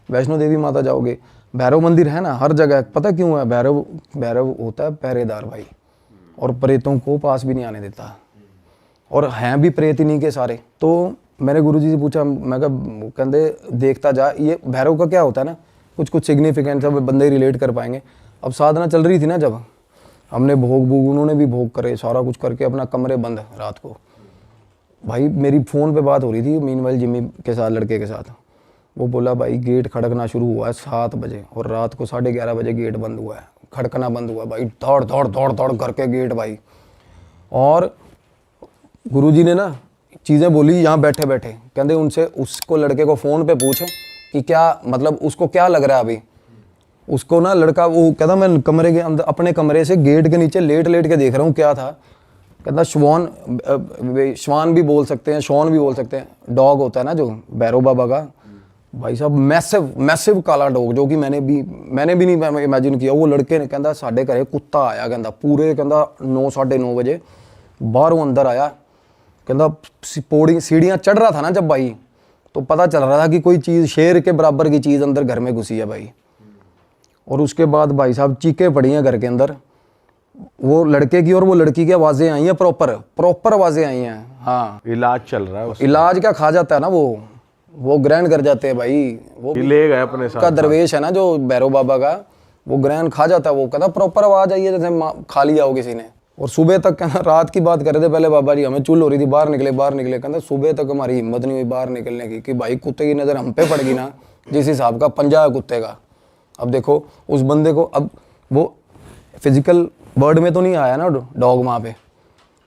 S5: वैष्णो देवी माता जाओगे भैरव मंदिर है ना हर जगह। पता क्यों है, भैरव होता है पहरेदार भाई, और प्रेतों को पास भी नहीं आने देता, और हैं भी प्रेत इन्हीं के सारे। तो मैंने गुरुजी से पूछा, मैं कहा कहते देखता जा, ये भैरव का क्या होता है ना, कुछ सिग्निफिकेंट सब बंदे रिलेट कर पाएंगे। अब साधना चल रही थी ना, जब हमने भोग उन्होंने भी भोग करे, सारा कुछ करके अपना कमरे बंद रात को। भाई मेरी फ़ोन पे बात हो रही थी मीनवाइल जिम्मी के साथ, लड़के के साथ। वो बोला भाई गेट खड़कना शुरू हुआ है 7 बजे, और रात को 11:30 बजे गेट बंद हुआ है, खड़कना बंद हुआ भाई, दौड़ करके गेट भाई। और गुरुजी ने ना चीज़ें बोली यहाँ बैठे बैठे, कहते उनसे उसको लड़के को फ़ोन पे पूछे कि क्या मतलब उसको क्या लग रहा है अभी। उसको ना लड़का वो कहता मैं कमरे के अंदर अपने कमरे से गेट के नीचे लेट के देख रहा हूँ क्या था। कहता श्वान भी बोल सकते हैं, शॉन भी बोल सकते हैं, डॉग होता है ना जो भैरव बाबा का, भाई साहब मैसिव काला डॉग, जो कि मैंने भी नहीं इमेजिन किया। वो लड़के ने कहता साढ़े घरे कुत्ता आया, कहता पूरे कहता 9-9:30 बजे बाहरों अंदर आया, कहता पौड़ी सीढ़ियाँ चढ़ रहा था ना जब भाई, तो पता चल रहा था कि कोई चीज़ शेर के बराबर की चीज़ अंदर घर में घुसी है भाई। और उसके बाद भाई साहब चीखें पड़ी हैं घर के अंदर, वो लड़के की और वो लड़की की आवाज़ें आई हैं, प्रॉपर आवाज़ें आई हैं। हाँ,
S2: इलाज चल रहा है,
S5: इलाज क्या खा जाता है ना, वो ग्रहण कर जाते हैं भाई, वो
S2: ले गए अपने साथ
S5: का दरवेश है ना जो भैरव बाबा का, वो ग्रहण खा जाता है। वो कहता प्रॉपर आवाज़ आई है जैसे खा लिया हो किसी ने। और सुबह तक कहना, रात की बात कर रहे थे पहले बाबा जी, हमें चुल हो रही थी, बाहर निकले, कहता सुबह तक हमारी हिम्मत नहीं हुई बाहर निकलने की, कि भाई कुत्ते की नज़र हम पे पड़ गई ना, जिस हिसाब का पंजा है कुत्ते का। अब देखो उस बंदे को, अब वो फिजिकल वर्ड में तो नहीं आया ना डॉग वहाँ पे,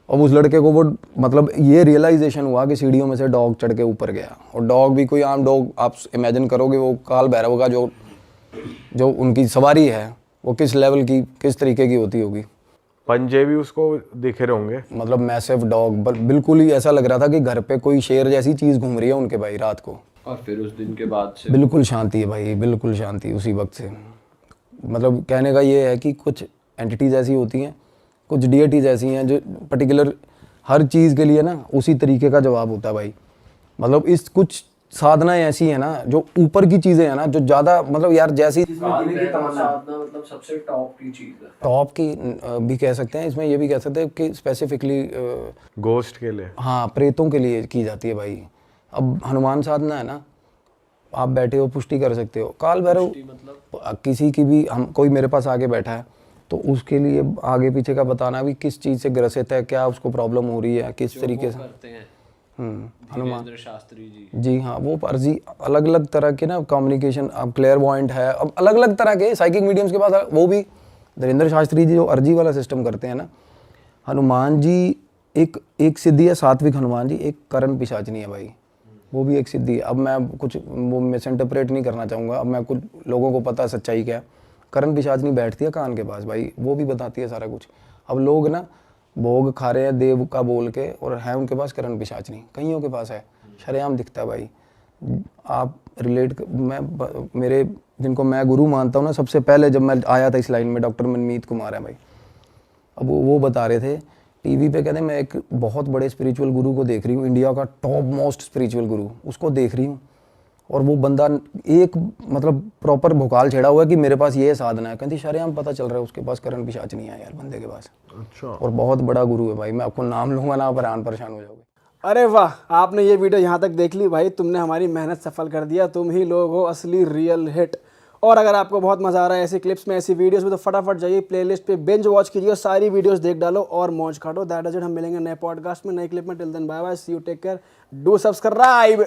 S5: अब उस लड़के को वो मतलब ये रियलाइजेशन हुआ कि सीढ़ियों में से डॉग चढ़ के ऊपर गया, और डॉग भी कोई आम डॉग, आप इमेजिन करोगे वो काल भैरव का जो उनकी सवारी है वो किस लेवल की, किस तरीके की होती होगी।
S2: पंजे भी उसको दिखे रहे होंगे।
S5: मतलब मैसिव डॉग, बिल्कुल ही ऐसा लग रहा था कि घर पे कोई शेर जैसी चीज़ घूम रही है उनके भाई रात को।
S3: और फिर उस दिन के बाद से
S5: बिल्कुल शांति है भाई, बिल्कुल शांति उसी वक्त से। मतलब कहने का ये है कि कुछ एंटिटीज़ ऐसी होती हैं, कुछ डिएटीज ऐसी हैं जो पर्टिकुलर हर चीज़ के लिए ना उसी तरीके का जवाब होता है भाई। मतलब इस कुछ साधनाएं ऐसी हैं ना जो ऊपर की चीज़ें हैं ना, जो ज़्यादा मतलब यार जैसी
S3: साधना मतलब सबसे टॉप की चीज़ है।
S5: टॉप की भी कह सकते हैं, इसमें ये भी कह सकते हैं कि स्पेसिफिकली
S2: गोस्ट के लिए।
S5: हाँ प्रेतों के लिए की जाती है भाई। अब हनुमान साधना है ना, आप बैठे हो पुष्टि कर सकते हो। काल भैरव मतलब किसी की भी, हम कोई मेरे पास आके बैठा है तो उसके लिए आगे पीछे का बताना भी किस चीज़ से ग्रसित है, क्या उसको प्रॉब्लम हो रही है, किस तरीके से
S3: करते हैं
S5: हनुमान
S3: शास्त्री जी।
S5: जी हाँ, वो अर्जी अलग अलग तरह के ना कम्युनिकेशन, अब क्लेयरवॉयंट है, अब अलग अलग तरह के साइकिक मीडियम्स के पास वो भी धीरेन्द्र शास्त्री जी जो अर्जी वाला सिस्टम करते हैं ना। हनुमान जी एक सिद्धि है, सात्विक हनुमान जी, एक करण पिशाचनी है भाई, वो भी एक सिद्धि है। अब मैं कुछ वो मिस इंटरप्रेट नहीं करना चाहूँगा, अब मैं कुछ लोगों को पता है सच्चाई क्या है। करण पिशाचनी बैठती है कान के पास भाई, वो भी बताती है सारा कुछ। अब लोग ना भोग खा रहे हैं देव का बोल के, और है उनके पास करण पिशाचनी, कईयों के पास है, शरेआम दिखता है भाई। आप मेरे जिनको मैं गुरु मानता हूँ ना, सबसे पहले जब मैं आया था इस लाइन में डॉक्टर मनमीत कुमार है भाई। अब वो बता रहे थे टीवी पे, कहते मैं एक बहुत बड़े स्पिरिचुअल गुरु को देख रही हूँ, इंडिया का टॉप मोस्ट स्पिरिचुअल गुरु, उसको देख रही हूँ, और वो बंदा एक मतलब प्रॉपर भोकाल छेड़ा हुआ है कि मेरे पास ये साधना है। कहती शरेआम पता चल रहा है उसके पास करण पिशाचनी है यार बंदे के पास।
S2: अच्छा।
S5: और बहुत बड़ा गुरु है भाई, मैं आपको नाम लूंगा ना, आप हैरान परेशान हो जाओगे।
S4: अरे वाह, आपने ये वीडियो यहाँ तक देख ली भाई, तुमने हमारी मेहनत सफल कर दिया, तुम ही लोग हो असली रियल हिट। और अगर आपको बहुत मजा आ रहा है ऐसी क्लिप्स में, ऐसी वीडियोस में, तो फटाफट जाइए प्लेलिस्ट पे बिंज वॉच कीजिए, सारी वीडियोस देख डालो और मौज काटो। That is it. हम मिलेंगे नए पॉडकास्ट में, नए क्लिप में। Till then bye bye, see you, take care, do subscribe.